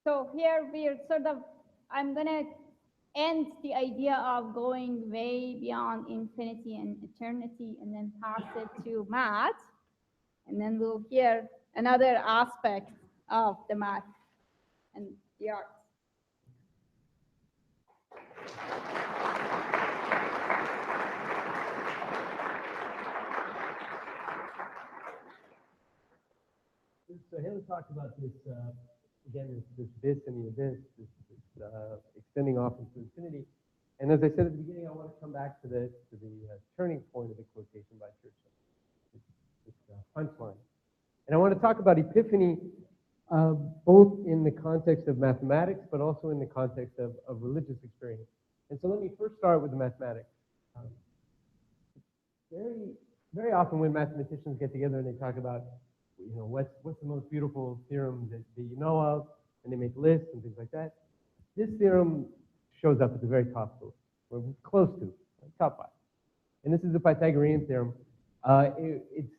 So here we're sort of, I'm gonna end the idea of going way beyond infinity and eternity and then pass it to math. And then we'll hear another aspect of the math and the arts. Soheila talked about this, again, this and the abyss, this extending off into infinity. And as I said at the beginning, I want to come back to the turning point of the quotation by Churchill, this punchline. And I want to talk about epiphany both in the context of mathematics, but also in the context of religious experience. And so let me first start with the mathematics. Very often when mathematicians get together and they talk about, what's the most beautiful theorem that you know of, and they make lists and things like that, this theorem shows up at the very top of the list. We're close to top 5. And this is the Pythagorean theorem. It's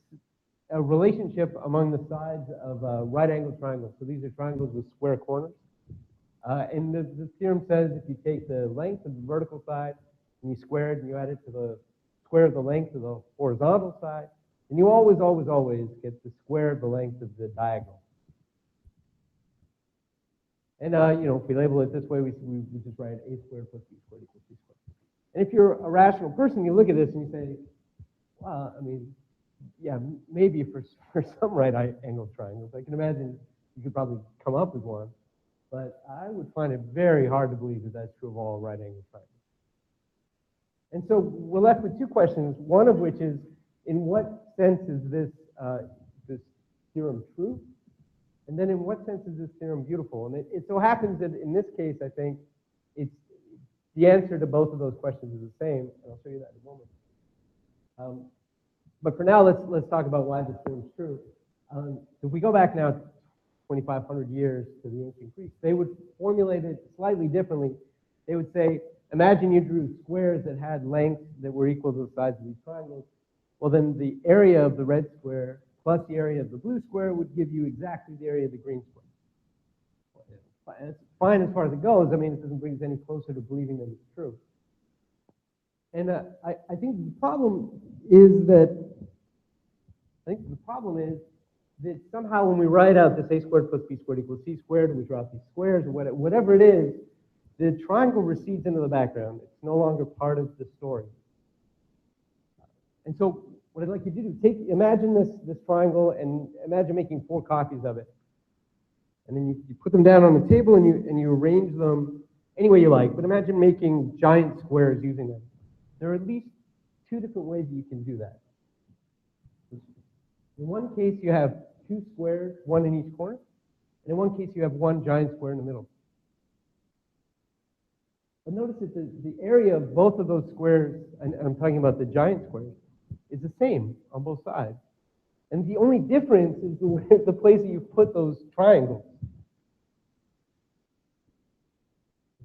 a relationship among the sides of right-angled triangles. So these are triangles with square corners. And the theorem says if you take the length of the vertical side and you square it and you add it to the square of the length of the horizontal side, and you always get the square of the length of the diagonal. And if we label it this way, we just write a squared plus b squared equals c squared. And if you're a rational person, you look at this and you say, wow, I mean, yeah, maybe for some right angle triangles. I can imagine you could probably come up with one, but I would find it very hard to believe that that's true of all right angle triangles. And so we're left with two questions, one of which is, in what sense is this theorem true? And then in what sense is this theorem beautiful? And it so happens that in this case, I think, it's the answer to both of those questions is the same, and I'll show you that in a moment. But for now, let's talk about why this theorem is true. If we go back now 2,500 years to the ancient Greeks, they would formulate it slightly differently. They would say, imagine you drew squares that had lengths that were equal to the sides of these triangles. Well, then the area of the red square plus the area of the blue square would give you exactly the area of the green square. It's fine as far as it goes. I mean, it doesn't bring us any closer to believing that it's true. And I think the problem is that somehow when we write out this a squared plus b squared equals c squared, and we draw these squares or whatever it is, the triangle recedes into the background. It's no longer part of the story. And so what I'd like you to do is imagine this triangle and imagine making 4 copies of it. And then you put them down on the table and you arrange them any way you like. But imagine making giant squares using them. There are at least 2 different ways you can do that. In one case, you have 2 squares, 1 in each corner. And in one case, you have 1 giant square in the middle. But notice that the area of both of those squares, and I'm talking about the giant squares, is the same on both sides. And the only difference is the place that you put those triangles.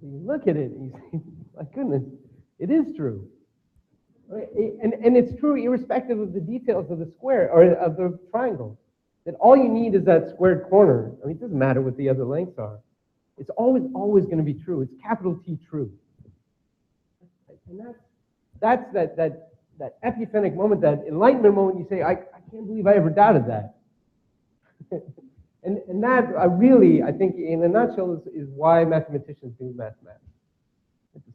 So you look at it and you say, my goodness, it is true. Right? And it's true irrespective of the details of the square, or of the triangle. That all you need is that squared corner. I mean, it doesn't matter what the other lengths are. It's always going to be true. It's capital T true. And that's that epiphanic moment, that enlightenment moment. You say, I can't believe I ever doubted that. and that I think, in a nutshell, is why mathematicians do mathematics. It's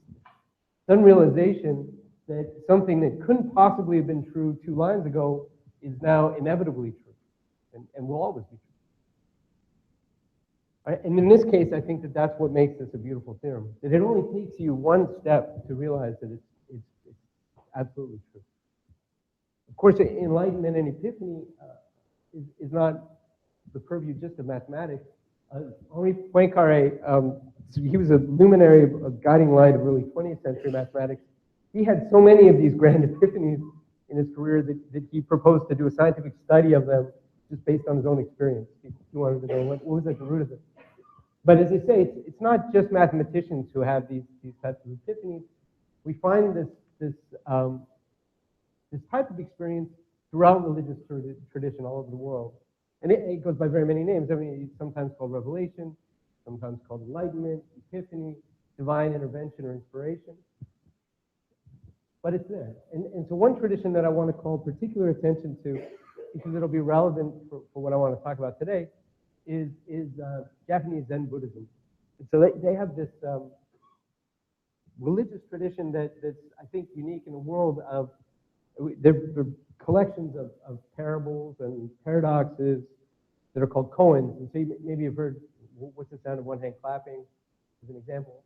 some realization that something that couldn't possibly have been true 2 lines ago is now inevitably true, and will always be true. Right? And in this case, I think that's what makes this a beautiful theorem. That it only takes you 1 step to realize that it's absolutely true. Of course, enlightenment and epiphany is not the purview just of mathematics. Henri Poincaré, he was a luminary, a guiding light of early 20th century mathematics. He had so many of these grand epiphanies in his career that he proposed to do a scientific study of them just based on his own experience. He wanted to know what was at the root of it. But as I say, it's not just mathematicians who have these types of epiphanies. We find this type of experience throughout religious tradition all over the world. And it goes by very many names. I mean, it's sometimes called revelation, sometimes called enlightenment, epiphany, divine intervention or inspiration. But it's there. And so one tradition that I want to call particular attention to, because it'll be relevant for what I want to talk about today, is Japanese Zen Buddhism. And so they have this religious tradition that's, I think, unique in the world of, they're collections of parables and paradoxes that are called koans. And so maybe you've heard, what's the sound of one hand clapping, as an example.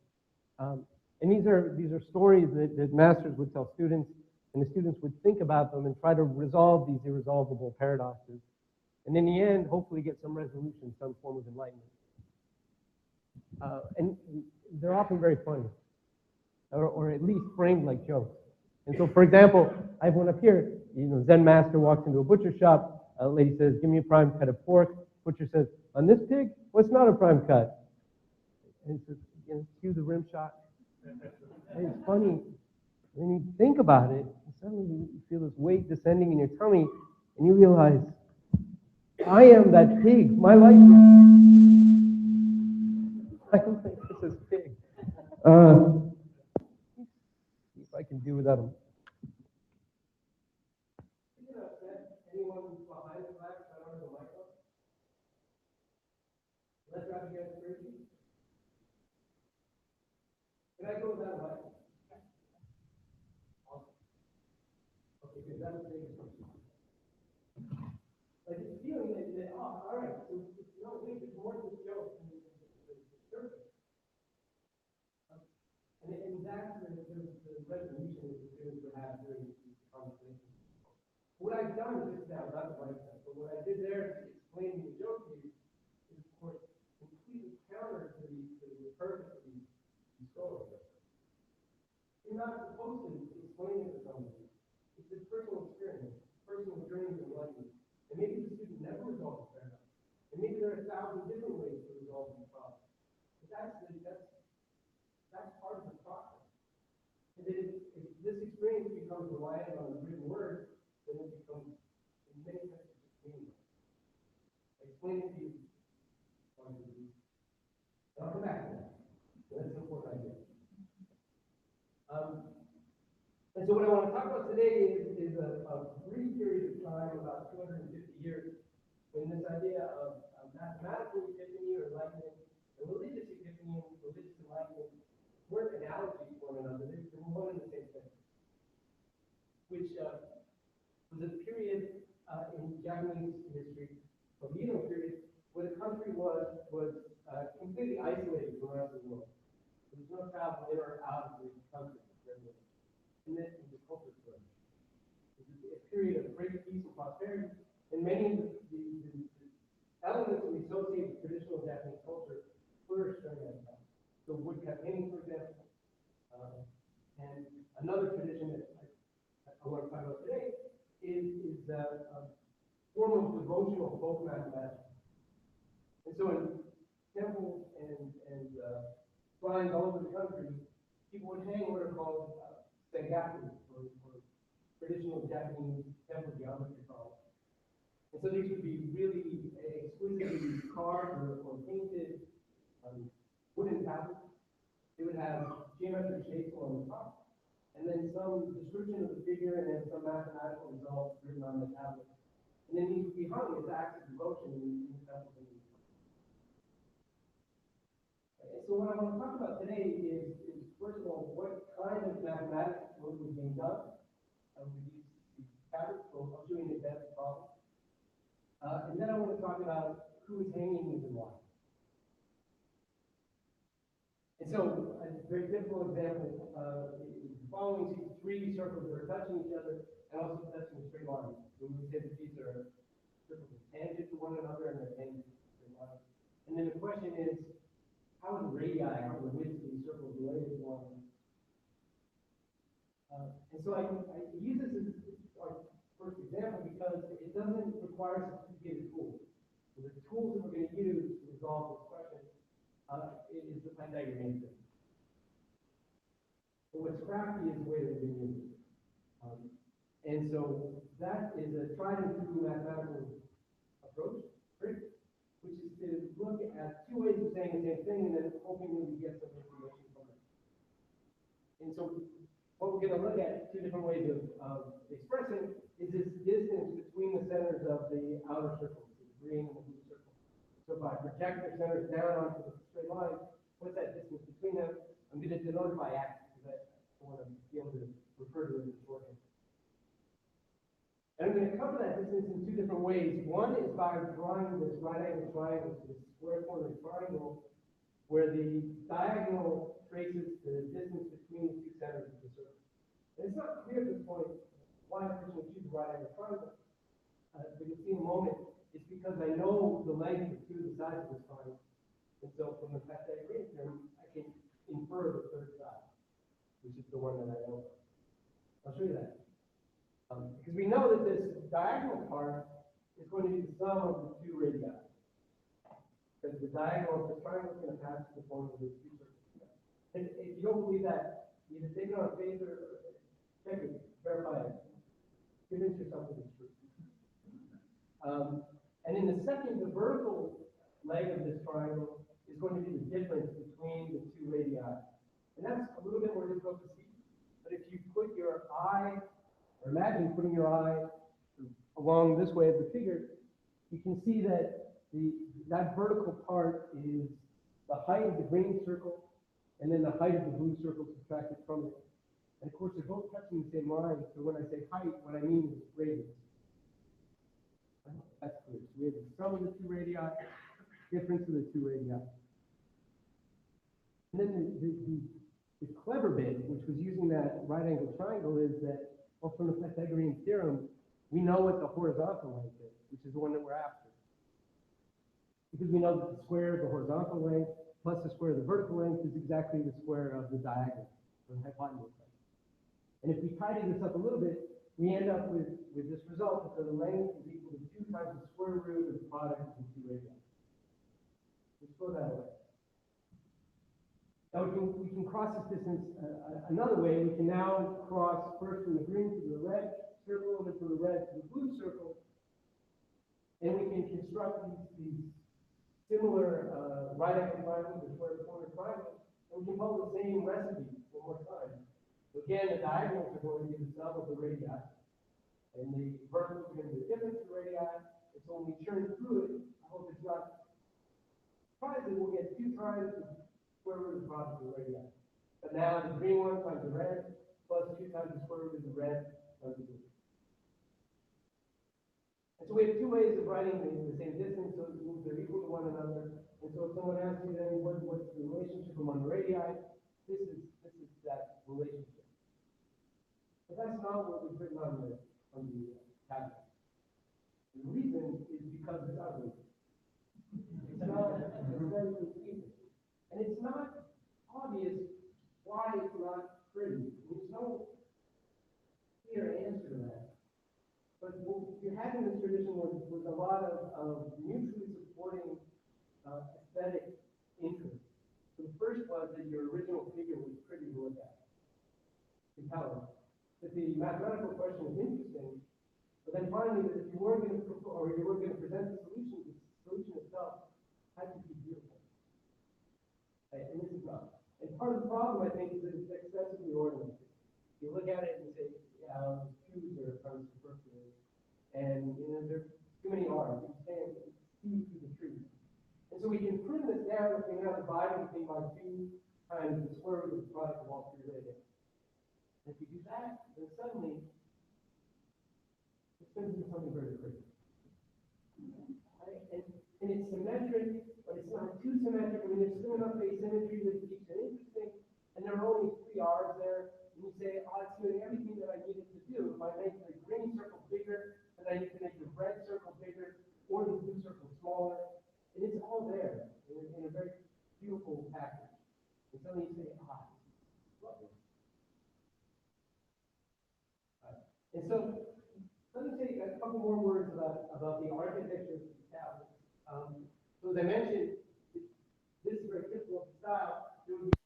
And these are stories that masters would tell students, and the students would think about them and try to resolve these irresolvable paradoxes. And in the end, hopefully get some resolution, some form of enlightenment. And they're often very funny, or at least framed like jokes. And so, for example, I have one up here. Zen master walks into a butcher shop. A lady says, "Give me a prime cut of pork." Butcher says, "On this pig, what's not a prime cut?" And he says, cue the rim shot. And it's funny. When you think about it, suddenly you feel this weight descending in your tummy, and you realize, I am that pig. My life is pig. See if I can do without him. Anyone who's behind the black, I don't have the mic on. Let's try to get crazy. Can I go without a mic? Awesome. Okay, good. That was big. all right, so no, we did more than joke in the surface. And that's the resolution that the students would have during these conversations. What I've done just now, not the right side, but what I did there to explain the joke to you is, of course, completely counter to the purpose of these stories. You're not supposed to explain it to somebody. It's a personal experience, personal dreams and life. And maybe the student never resolves it fair enough. And maybe there are 1,000 different ways to resolve these problems. But that's part of the process. And then if this experience becomes reliant on the written word, then it becomes, in many senses, just meaningless. Explain it to you. I'll come back to that. So that's an important idea. And so what I want to talk about today is a brief period of time, about 250 years, when this idea of mathematical epiphany or enlightenment, and religious epiphany and religious enlightenment weren't analogies to one another, they were one and the same thing. Which was a period in Japanese history, a Edo period, where the country was completely isolated from the rest of the world. There was no travel in or out of the country. And then the culture flourish. It was a period of great peace and prosperity, and many of the elements we associate with traditional Japanese culture flourished during that time. So woodcut painting, for example, and another tradition that I want to talk about today is a form of devotional folk mathematics. And so in temples and shrines all over the country, people would hang what are called sengaku, or traditional Japanese temple geometry problems. And so these would be really exquisitely carved or painted wooden tablets. They would have geometric shapes along the top, and then some description of the figure, and then some mathematical results written on the tablet. And then these would be hung as acts of devotion in the temples. So what I want to talk about today is first of all, what kind of mathematics was being done with these tablets. So I'll show you an example problem. And then I want to talk about who is hanging these and why. And so a very typical example is the following: see three circles that are touching each other and also touching a straight line. So we say that these are circles tangent to one another and they're tangent to a straight line. And then the question is, how are the radii, how are the widths of these circles related to one another? And so I use this as our first example because it doesn't require sophisticated tools. So the tools that we're going to use to resolve this question is the Pythagorean theorem. But what's crafty is the way that we're going to use it. And so that is a tried and true mathematical approach, right? Which is to look at two ways of saying the same thing and then hoping that we get some information from it. And so what we're going to look at, two different ways of expressing, is this distance between the centers of the outer circles, the green and the blue circle. So if I project the centers down onto the straight line, what's that distance between them? I'm going to denote it by x because I want to be able to refer to it in shorthand. And I'm going to cover that distance in two different ways. One is by drawing this right-angled triangle, this square corner triangle, where the diagonal traces the distance between the two centers of the circle. And it's not clear at this point why a person would choose a right-angled triangle. But you'll see in a moment, it's because I know the length of two of the sides of this triangle. And so from the Pythagorean theorem, I can infer the third side, which is the one that I know. I'll show you that. Because we know that this diagonal part is going to be the sum of the two radii. Because the diagonal of the triangle is going to pass through the point of the two circles. And if you don't believe that, either take it on faith or check it, verify it. Convince yourself that it's true. And in the second, the vertical leg of this triangle is going to be the difference between the two radii. And that's a little bit more difficult to see. But if you put your eye, or imagine putting your eye along this way of the figure, you can see that that vertical part is the height of the green circle, and then the height of the blue circle subtracted from it. And of course, they're both touching the same line, so when I say height, what I mean is radius. That's clear. So we have the sum of the two radii, difference of the two radii. And then the clever bit, which was using that right angle triangle, is that, well, from the Pythagorean theorem, we know what the horizontal length is, which is the one that we're after. Because we know that the square of the horizontal length plus the square of the vertical length is exactly the square of the diagonal, or the hypotenuse length. And if we tidy this up a little bit, we end up with this result that the length is equal to 2 times the square root of the product of the two radii. Let's throw that away. Now we can cross this distance another way. We can now cross first from the green to the red circle, and then from the red to the blue circle. And we can construct these similar right angle triangles, or square corner triangles, and we can follow the same recipe one more time. So again, the diagonals are going to be the sum of the radii, and the verticals are going to be the difference of the radii. And so when we churn through it, I hope it's not surprising, we'll get 2 times the square root of the product of the radii. But now the green one times the red plus 2 times the square root of the red times the blue. And so we have 2 ways of writing the same distance, so they're equal to one another. And so if someone asks you then what's the relationship among the radii, this is that relationship. But that's not what we've written on the tablet. The reason is because it's ugly. It's not aesthetically pleasing. And it's not obvious why it's not pretty. There's no clear answer to that. But what you had in this tradition was a lot of mutually supporting aesthetic interests. So the first was that your original figure was pretty to look at, compelling. That the mathematical question was interesting, but then finally that if you weren't going to present the solution itself had to be beautiful. And this is not. And part of the problem, I think, is that it's excessively ornamented. You look at it and say, yeah, shoes are kind of superfluous. And there's too many arms. You can't see through the trees. And so we can prune this down if we now divide everything by 2 times the square root of the product of all 3 radii. And if we do that, then suddenly it's going to be something very pretty. And it's symmetric, but it's not too symmetric. I mean, there's still enough asymmetry that keeps it interesting. And there are only 3 R's there. And you say, oh, it's doing everything that I needed to do. If I make the green circle bigger, then I need to make the red circle bigger, or the blue circle smaller. And it's all there in a very beautiful package. And suddenly you say, ah, lovely. And so, let me say a couple more words about the architecture of the tablet. So as I mentioned, this is very typical of the style. There would be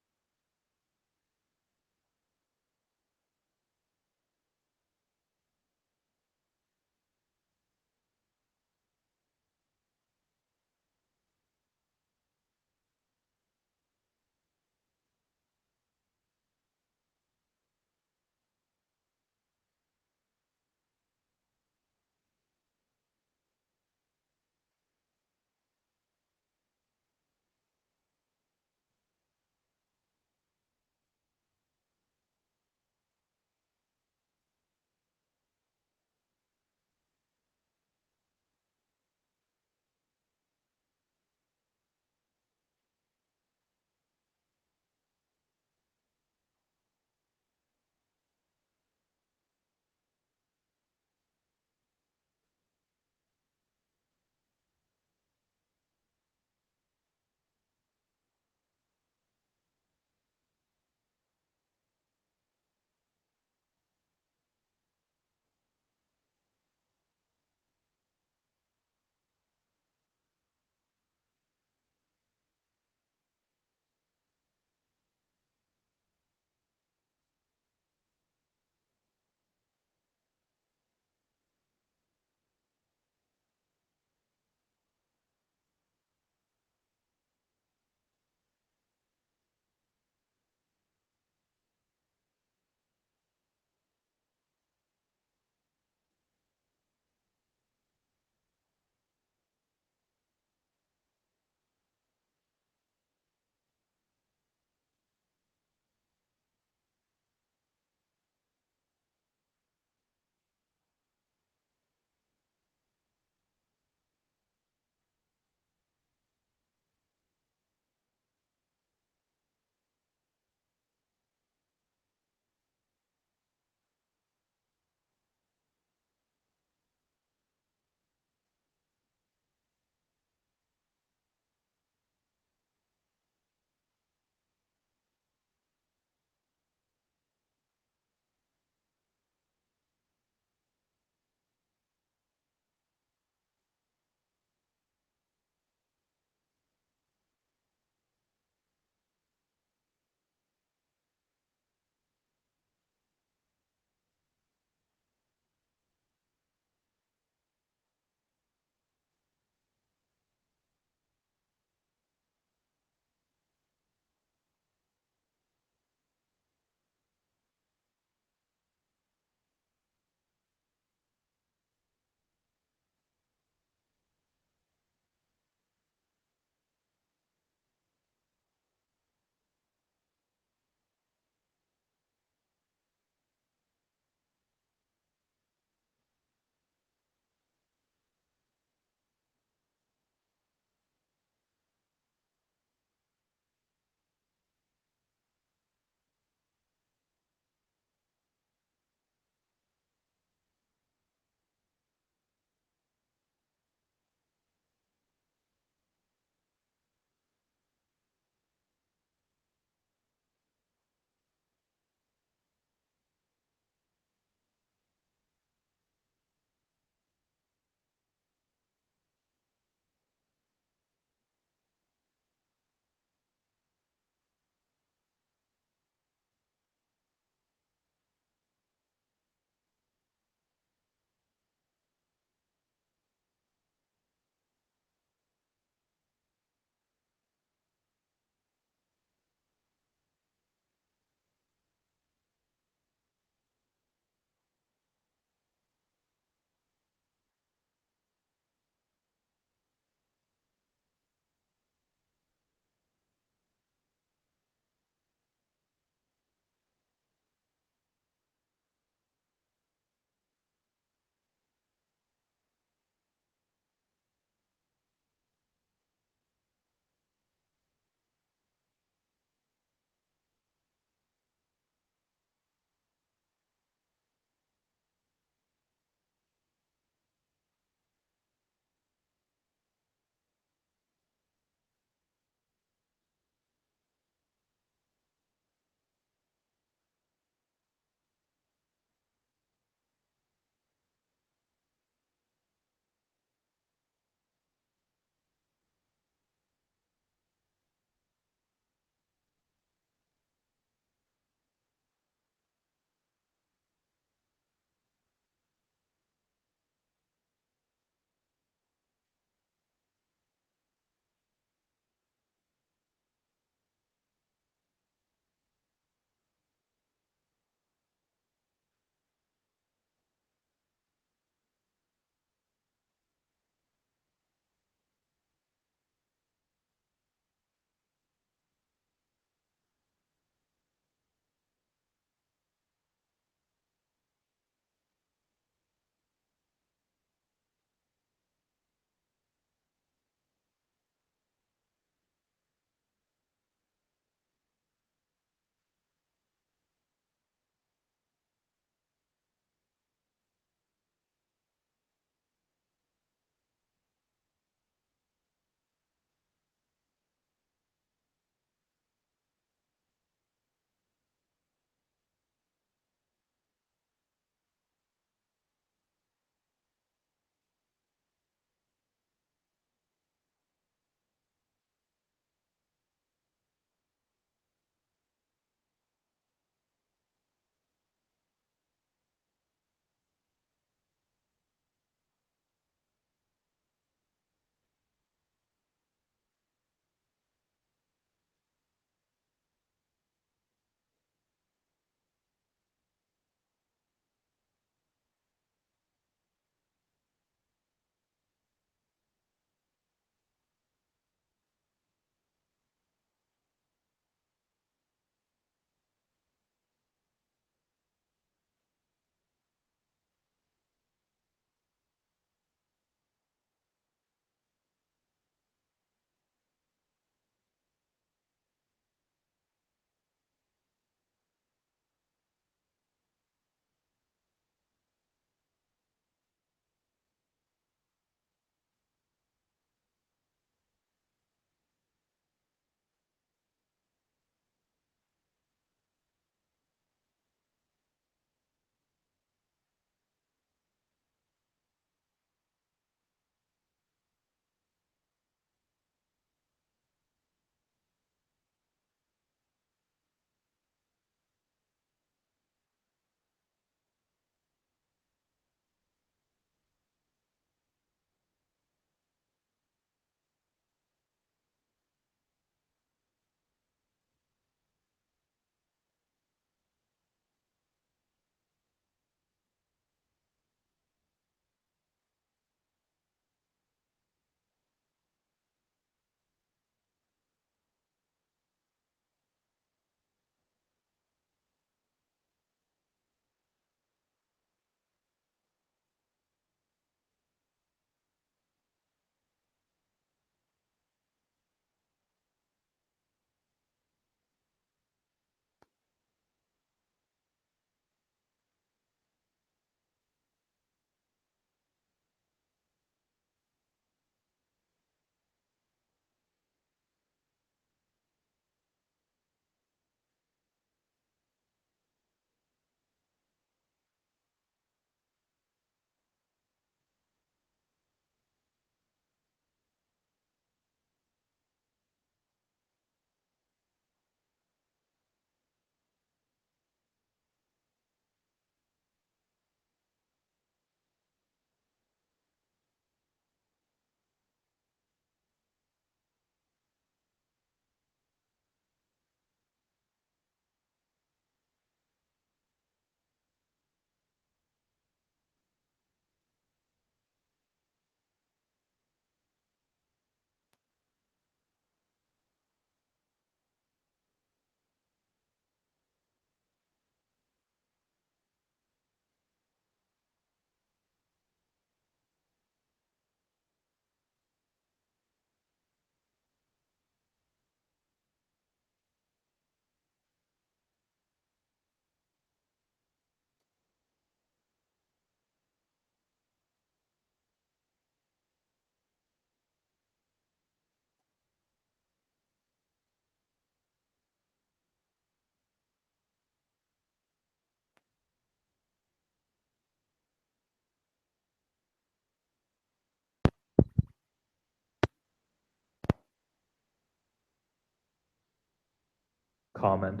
comment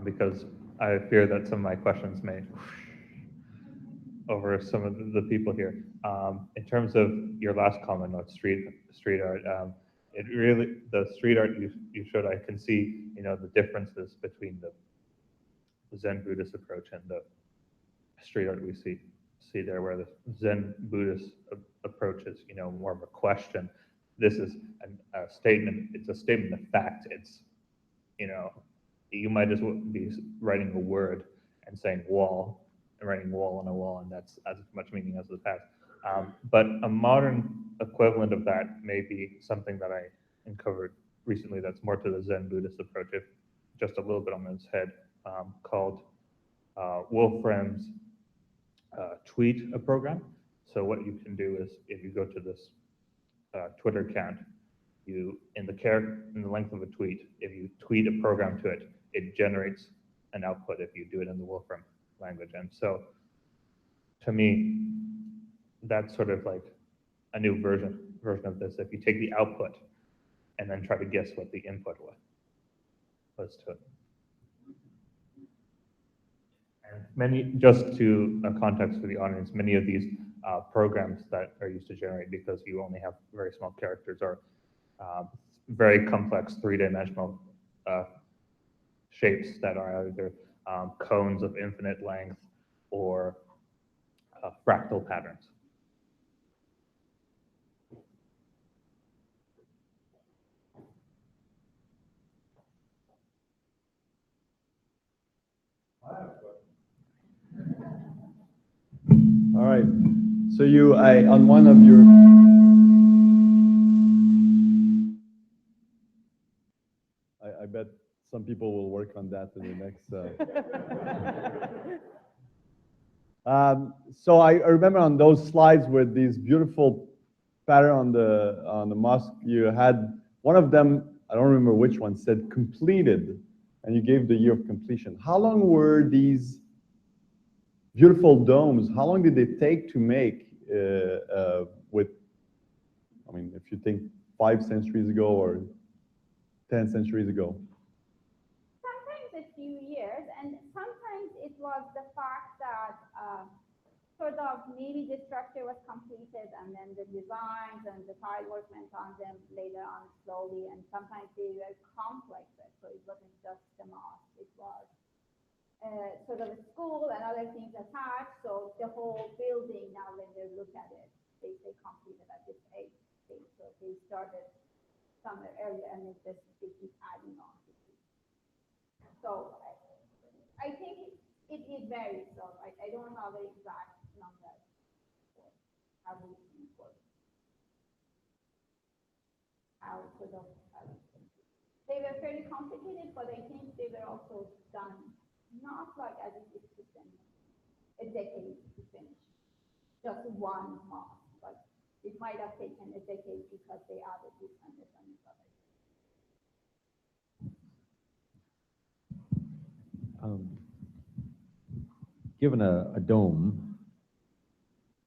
because I fear that some of my questions may over some of the people here. In terms of your last comment on street art, it really the street art you showed, I can see the differences between the Zen Buddhist approach and the street art we see there, where the Zen Buddhist approach is more of a question. This is a statement. It's a statement of fact. It's you might as well be writing a word and saying wall and writing wall on a wall, and that's as much meaning as the past. But a modern equivalent of that may be something that I uncovered recently that's more to the Zen Buddhist approach, if just a little bit on its head, called Wolfram's tweet a program. So what you can do is if you go to this Twitter account, you in the length of a tweet, if you tweet a program to it, it generates an output if you do it in the Wolfram language. And so to me, that's sort of like a new version of this. If you take the output and then try to guess what the input was to it. And just to context for the audience, many of these programs that are used to generate, because you only have very small characters, are very complex three-dimensional shapes that are either cones of infinite length or fractal patterns. All right. So on one of your I bet some people will work on that in the next. So I remember on those slides with these beautiful pattern on the mosque, you had one of them. I don't remember which one said completed, and you gave the year of completion. How long were these beautiful domes? How long did they take to make? I mean, if you think 5 centuries ago or 10 centuries ago. Sometimes a few years, and sometimes it was the fact that sort of maybe the structure was completed and then the designs and the tile work went on them later on slowly, and sometimes they were complexes, so it wasn't just the mosque, it was sort of a school and other things attached, so the whole building, now when they look at it, they completed at this age, so they started somewhere earlier and they keep adding on. So I think it varies, so I don't have the exact number for how we import how sort of they were fairly complicated, but I think they were also done not like as if it took them a decade to finish just one month, but it might have taken a decade because they added this and this and this other. Given a dome,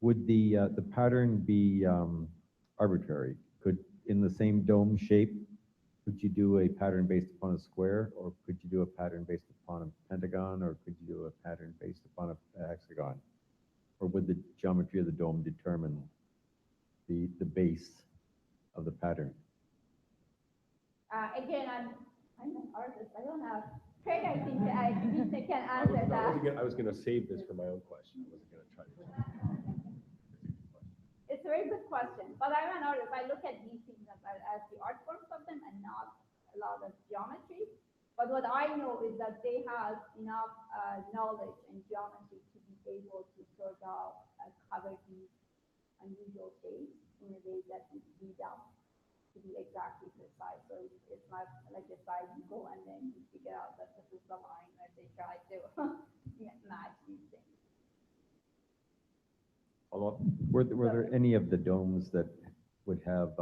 would the pattern be arbitrary? Could, in the same dome shape, could you do a pattern based upon a square, or could you do a pattern based upon a pentagon, or could you do a pattern based upon a hexagon? Or would the geometry of the dome determine the base of the pattern? Again, I'm an artist. I don't have. Craig, I think I can answer that. I was going to save this for my own question. I wasn't going to try to. It's a very good question, but I'm an artist. I look at these things as the art forms of them and not a lot of geometry. But what I know is that they have enough knowledge and geometry to be able to sort of cover these unusual shapes in a way that we read out to be exactly precise. So it's not like a side you go and then you figure out that this is the line that they try to match these things. Were there any of the domes that would have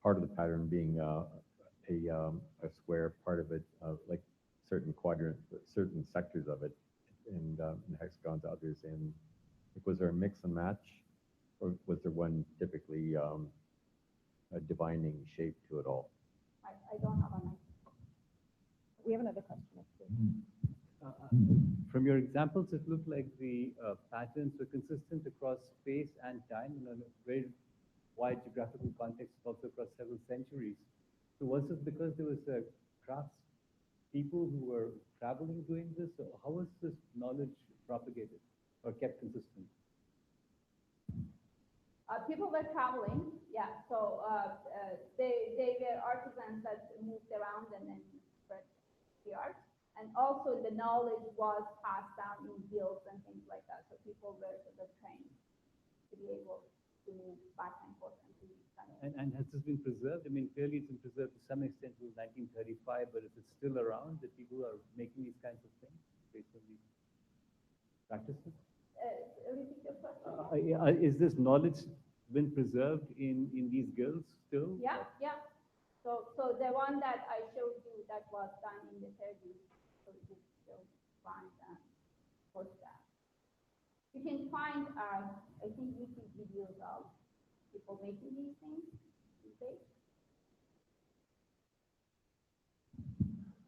part of the pattern being a square, part of it like certain quadrants, certain sectors of it, and hexagons, others in? Like, was there a mix and match, or was there one typically a divining shape to it all? I don't have an answer. We have another question. From your examples, it looked like the patterns were consistent across space and time in a very wide geographical context, also across several centuries. So was it because there was crafts people who were traveling doing this? Or how was this knowledge propagated or kept consistent? People were traveling, yeah. So they were artisans that moved around and then spread the art. And also the knowledge was passed down in guilds and things like that. So people were sort of trained to be able to move back and forth and do these kind of things. And has this been preserved? I mean, clearly it's been preserved to some extent till 1935, but if it's still around, that people are making these kinds of things based on these practices? Repeat your question. Is this knowledge been preserved in these guilds still? Yeah, yeah. So the one that I showed you that was done in the 30s, so you can still find and post that. You can find, I think, YouTube videos of people making these things these days.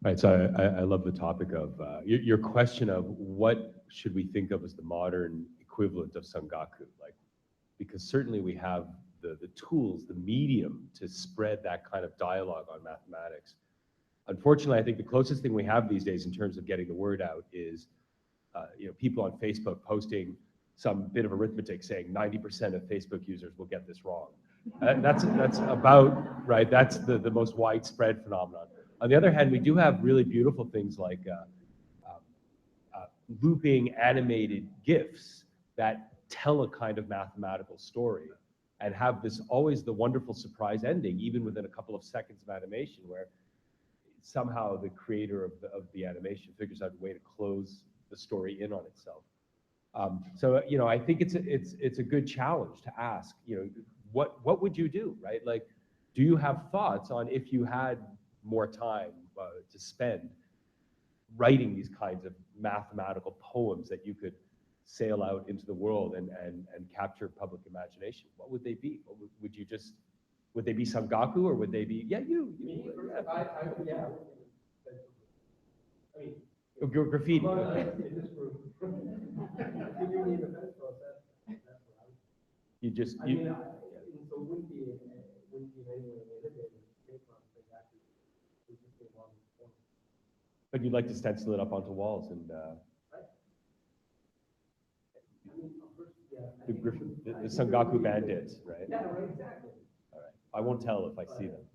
Right, so I love the topic of your question of what should we think of as the modern equivalent of Sangaku, like, because certainly we have the tools, the medium to spread that kind of dialogue on mathematics. Unfortunately, I think the closest thing we have these days in terms of getting the word out is people on Facebook posting some bit of arithmetic saying 90% of Facebook users will get this wrong. That's about, right, that's the most widespread phenomenon. On the other hand, we do have really beautiful things like looping animated GIFs that tell a kind of mathematical story and have this always the wonderful surprise ending, even within a couple of seconds of animation, where somehow the creator of the animation figures out a way to close the story in on itself. So I think it's a good challenge to ask. What would you do, right? Like, do you have thoughts on if you had more time to spend writing these kinds of mathematical poems that you could sail out into the world and capture public imagination? What would they be? Would they be Sangaku, or would they be, graffiti? But you'd like to stencil it up onto walls and the Sangaku bandits, right? Yeah, right, exactly. All right. I won't tell if I see them.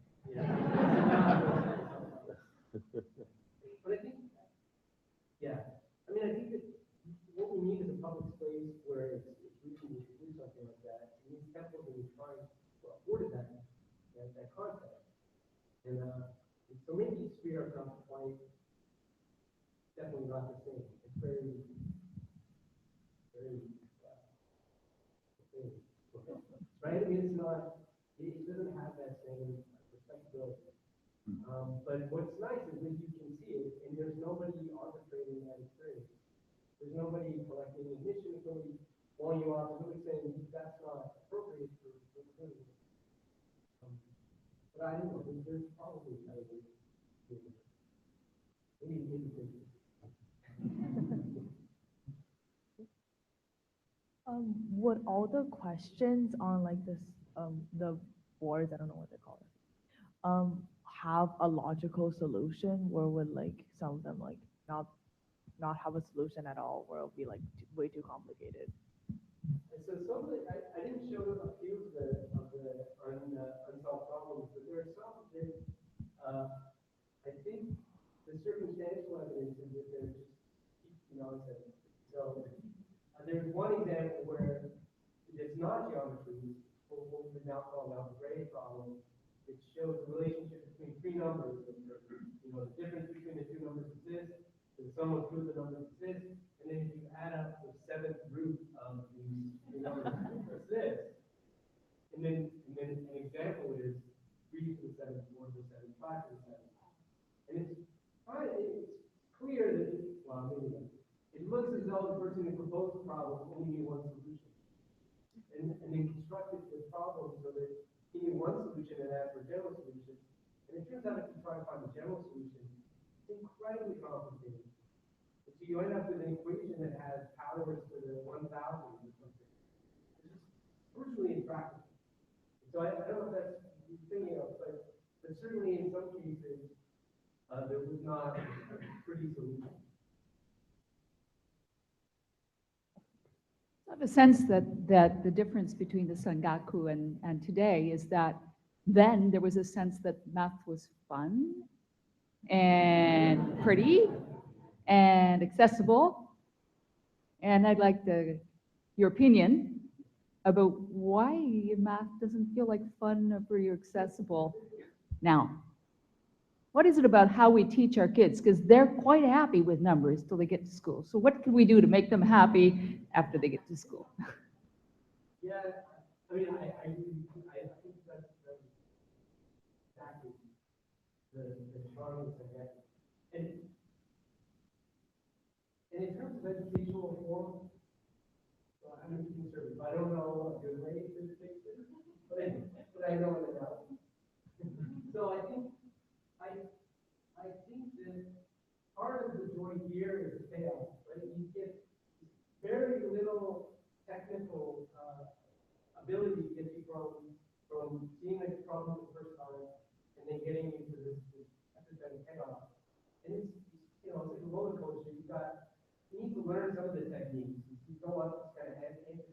But I think, I think that what we need is a public space where it's reachable to do something like that. We need temples and we try to afford that concept. And so maybe street art's not quite, definitely not the same. It's very, right? I mean, it's not, it doesn't have that same respectability. But what's nice is that you can see it, and there's nobody arbitrating that experience. There's nobody collecting admission, there's nobody blowing you off, there's nobody saying that's not appropriate for doing it. But I don't know, there's probably maybe Would all the questions on like this, the boards, I don't know what they call it, have a logical solution, or would like some of them like not have a solution at all, or it'll be like way too complicated? And so some of the, I didn't show a few of the unsolved problems, but there are some that I think the circumstantial evidence is that they're just nonsense. So there's one example where it's not geometry, what we now call an algebraic problem. It shows the relationship between three numbers. The difference between the two numbers exists, the sum of two of the numbers exists, and then if you add up the seventh root of these two numbers exists, and then an example is 3 to the 7th, 4 to the 7th, 5 to the 7th. And it's fine, it's clear that, it looks as though the person who proposed the problem only knew one solution. And they constructed the problem so that he knew one solution and asked for a general solution. And it turns out if you try to find a general solution, incredibly complicated. So you end up with an equation that has powers to the 1,000 or something. It's just virtually impractical. So I don't know if that's what you're thinking of, but certainly in some cases, there was not a pretty solution. I have a sense that the difference between the Sengaku and today is that then there was a sense that math was fun and pretty and accessible. And I'd like your opinion about why math doesn't feel like fun or pretty accessible now. What is it about how we teach our kids? Because they're quite happy with numbers till they get to school. So what can we do to make them happy after they get to school? Yeah, I mean, I think that's exactly the charm of it. And in terms of educational reform, well, I'm conservative. I don't know a good way to fix it, but I know it enough. So I think that part of the joy here is the payoff, right? You get very little technical ability to get you from seeing the problem the first time and then getting into this empathetic payoff. And it's it's like a roller coaster. You need to learn some of the techniques. You go up, kind of antecedent,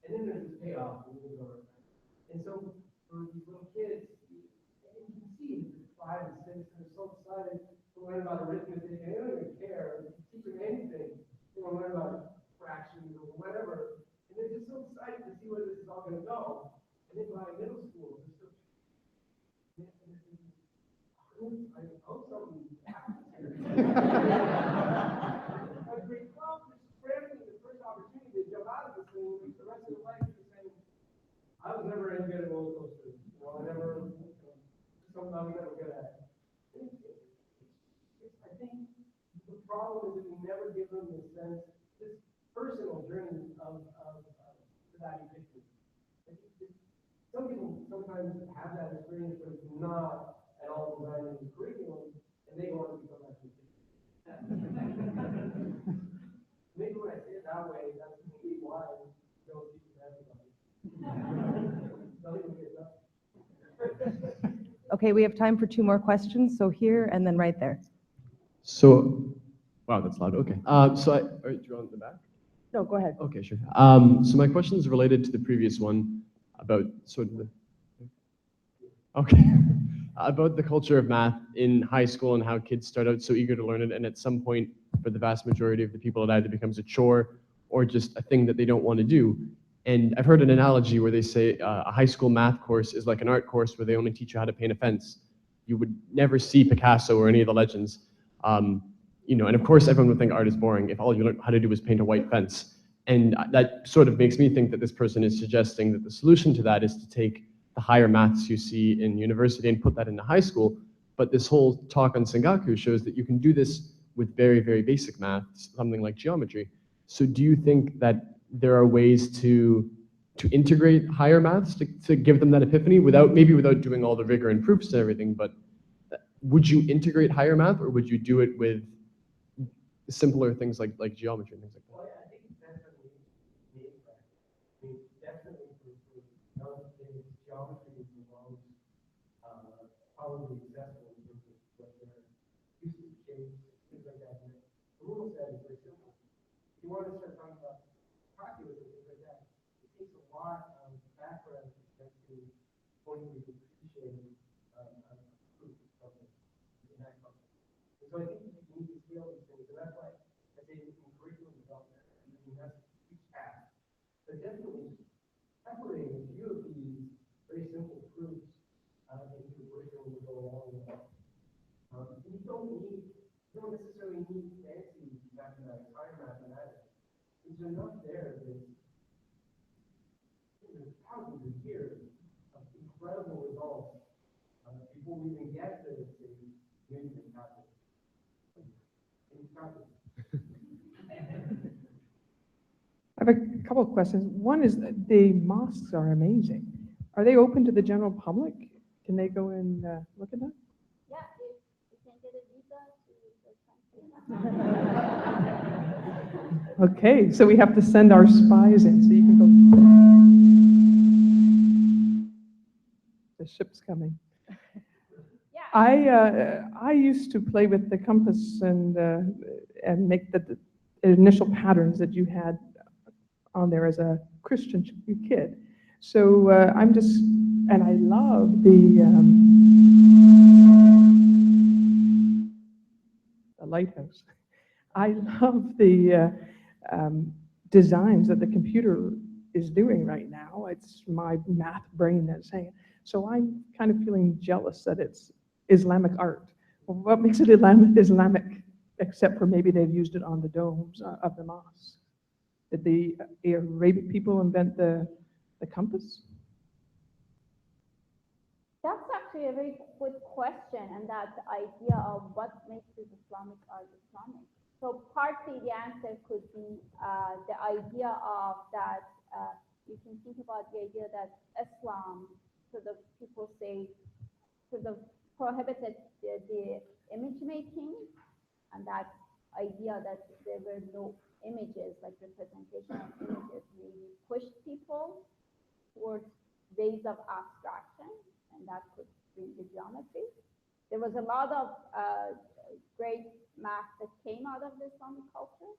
and then there's this payoff. And so for these little kids, you can see that 5 and 6, they're so excited to learn about arithmetic, and they don't even care. Teach them anything. They want to learn about fractions or whatever. And they're just so excited to see where this is all going to go. And then by middle school, they're still. I hope something happens here. But grade 12, they're scrambling the first opportunity to jump out of this thing, which the rest of their life is saying, I was never any good at roller coasters. I never, something I was never good at. I think the problem is that we never give them this sense, this personal journey of that epiphany. Some people sometimes have that experience, but it's not at all designed in the curriculum, and they want to become that Maybe when I say it that way, that's maybe why I don't teach everybody. Nothing gets up. Okay, we have time for 2 more questions. So here and then right there. So, wow, that's loud. Okay. Do you want the back? No, go ahead. Okay, sure. So my question is related to the previous one about sort of the, okay, about the culture of math in high school and how kids start out so eager to learn it, and at some point, for the vast majority of the people, it either becomes a chore or just a thing that they don't want to do. And I've heard an analogy where they say a high school math course is like an art course where they only teach you how to paint a fence. You would never see Picasso or any of the legends. And of course, everyone would think art is boring if all you learn how to do is paint a white fence. And that sort of makes me think that this person is suggesting that the solution to that is to take the higher maths you see in university and put that into high school. But this whole talk on Sengaku shows that you can do this with very, very basic maths, something like geometry. So do you think that there are ways to integrate higher maths to give them that epiphany without doing all the rigor and proofs and everything, but would you integrate higher math or would you do it with simpler things like geometry and things like that? Well, I think it's definitely made practice. I mean, definitely for young kids, geometry is the most probably accessible in terms of what they're used to, shapes, things like that. And the rule set is very simple. If you want to start talking about calculus and things like that, it takes a lot of background to point you to appreciate proof of something in that context. And so I think you need to scale these things, and that's why I say in curriculum development, you have to teach tasks. But definitely separating a few of these very simple proofs into the curriculum will go along with that. And you don't necessarily need fancy mathematics, higher mathematics. There's enough there that there's thousands of years of incredible results before we even get to using calculus. I have a couple of questions. One is that the mosques are amazing. Are they open to the general public? Can they go and look at them? Yeah, you can get a visa to Okay, so we have to send our spies in, so you can go. The ship's coming. I used to play with the compass and make the initial patterns that you had on there as a Christian kid. So I'm just, and I love the lighthouse. I love the designs that the computer is doing right now. It's my math brain that's saying it. So I'm kind of feeling jealous that it's Islamic art. Well, what makes it Islamic, except for maybe they've used it on the domes of the mosques? Did the Arabic people invent the compass? That's actually a very good question, and that idea of what makes this Islamic art Islamic. So partly the answer could be the idea of that you can think about the idea that Islam, sort of people say, sort of prohibited the image making, and that idea that there were no images, like representation of images, really pushed people towards ways of abstraction, and that could bring the geometry. There was a lot of great math that came out of the Islamic culture,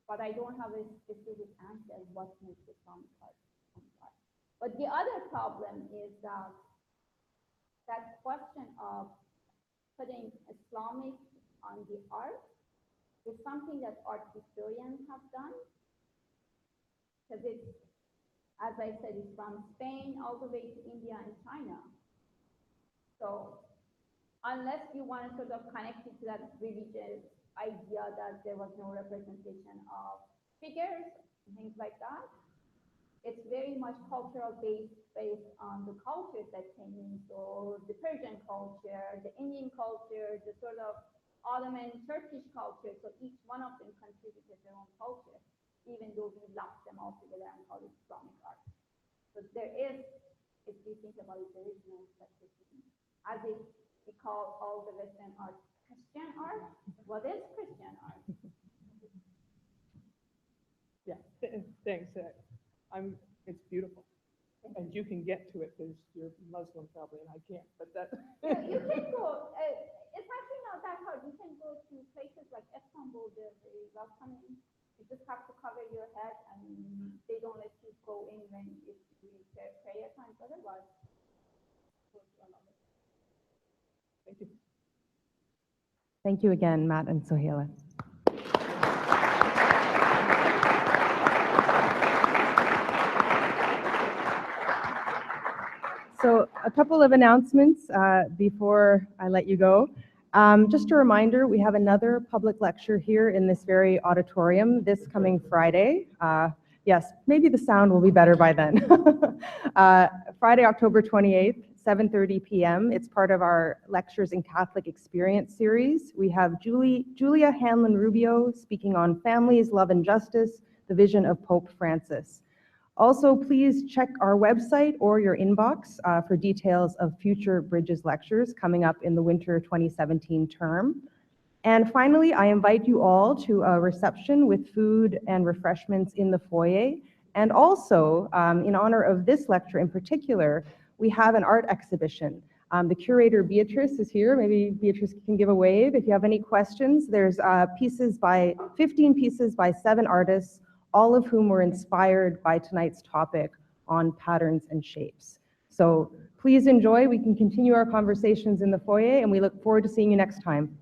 but I don't have a specific answer what makes Islamic art. But the other problem is that question of putting Islamic on the art is something that art historians have done, because it's, as I said, it's from Spain all the way to India and China. So unless you want to sort of connect it to that religious idea that there was no representation of figures and things like that, it's very much cultural based on the cultures that came in. So the Persian culture, the Indian culture, the sort of Ottoman Turkish culture. So each one of them contributed their own culture, even though we lumped them all together and called it Islamic art. So there is, if you think about it, there is no such thing. As if we call all the Western art Christian art, what is Christian art? Yeah, thanks. It's beautiful. And you can get to it because you're Muslim probably, and I can't, but that. You can go, it's actually not that hard. You can go to places like Istanbul, they're very welcoming. You just have to cover your head, and they don't let you go in when it's prayer times, otherwise. Thank you. Thank you again, Matt and Soheila. So a couple of announcements before I let you go. Just a reminder, we have another public lecture here in this very auditorium this coming Friday. Yes, maybe the sound will be better by then. Friday, October 28th, 7:30 p.m. It's part of our Lectures in Catholic Experience series. We have Julia Hanlon-Rubio speaking on families, love, and justice, the vision of Pope Francis. Also, please check our website or your inbox for details of future Bridges lectures coming up in the winter 2017 term. And finally, I invite you all to a reception with food and refreshments in the foyer. And also, in honor of this lecture in particular, we have an art exhibition. The curator, Beatrice, is here. Maybe Beatrice can give a wave. If you have any questions, there's 15 pieces by 7 artists, all of whom were inspired by tonight's topic on patterns and shapes. So please enjoy. We can continue our conversations in the foyer, and we look forward to seeing you next time.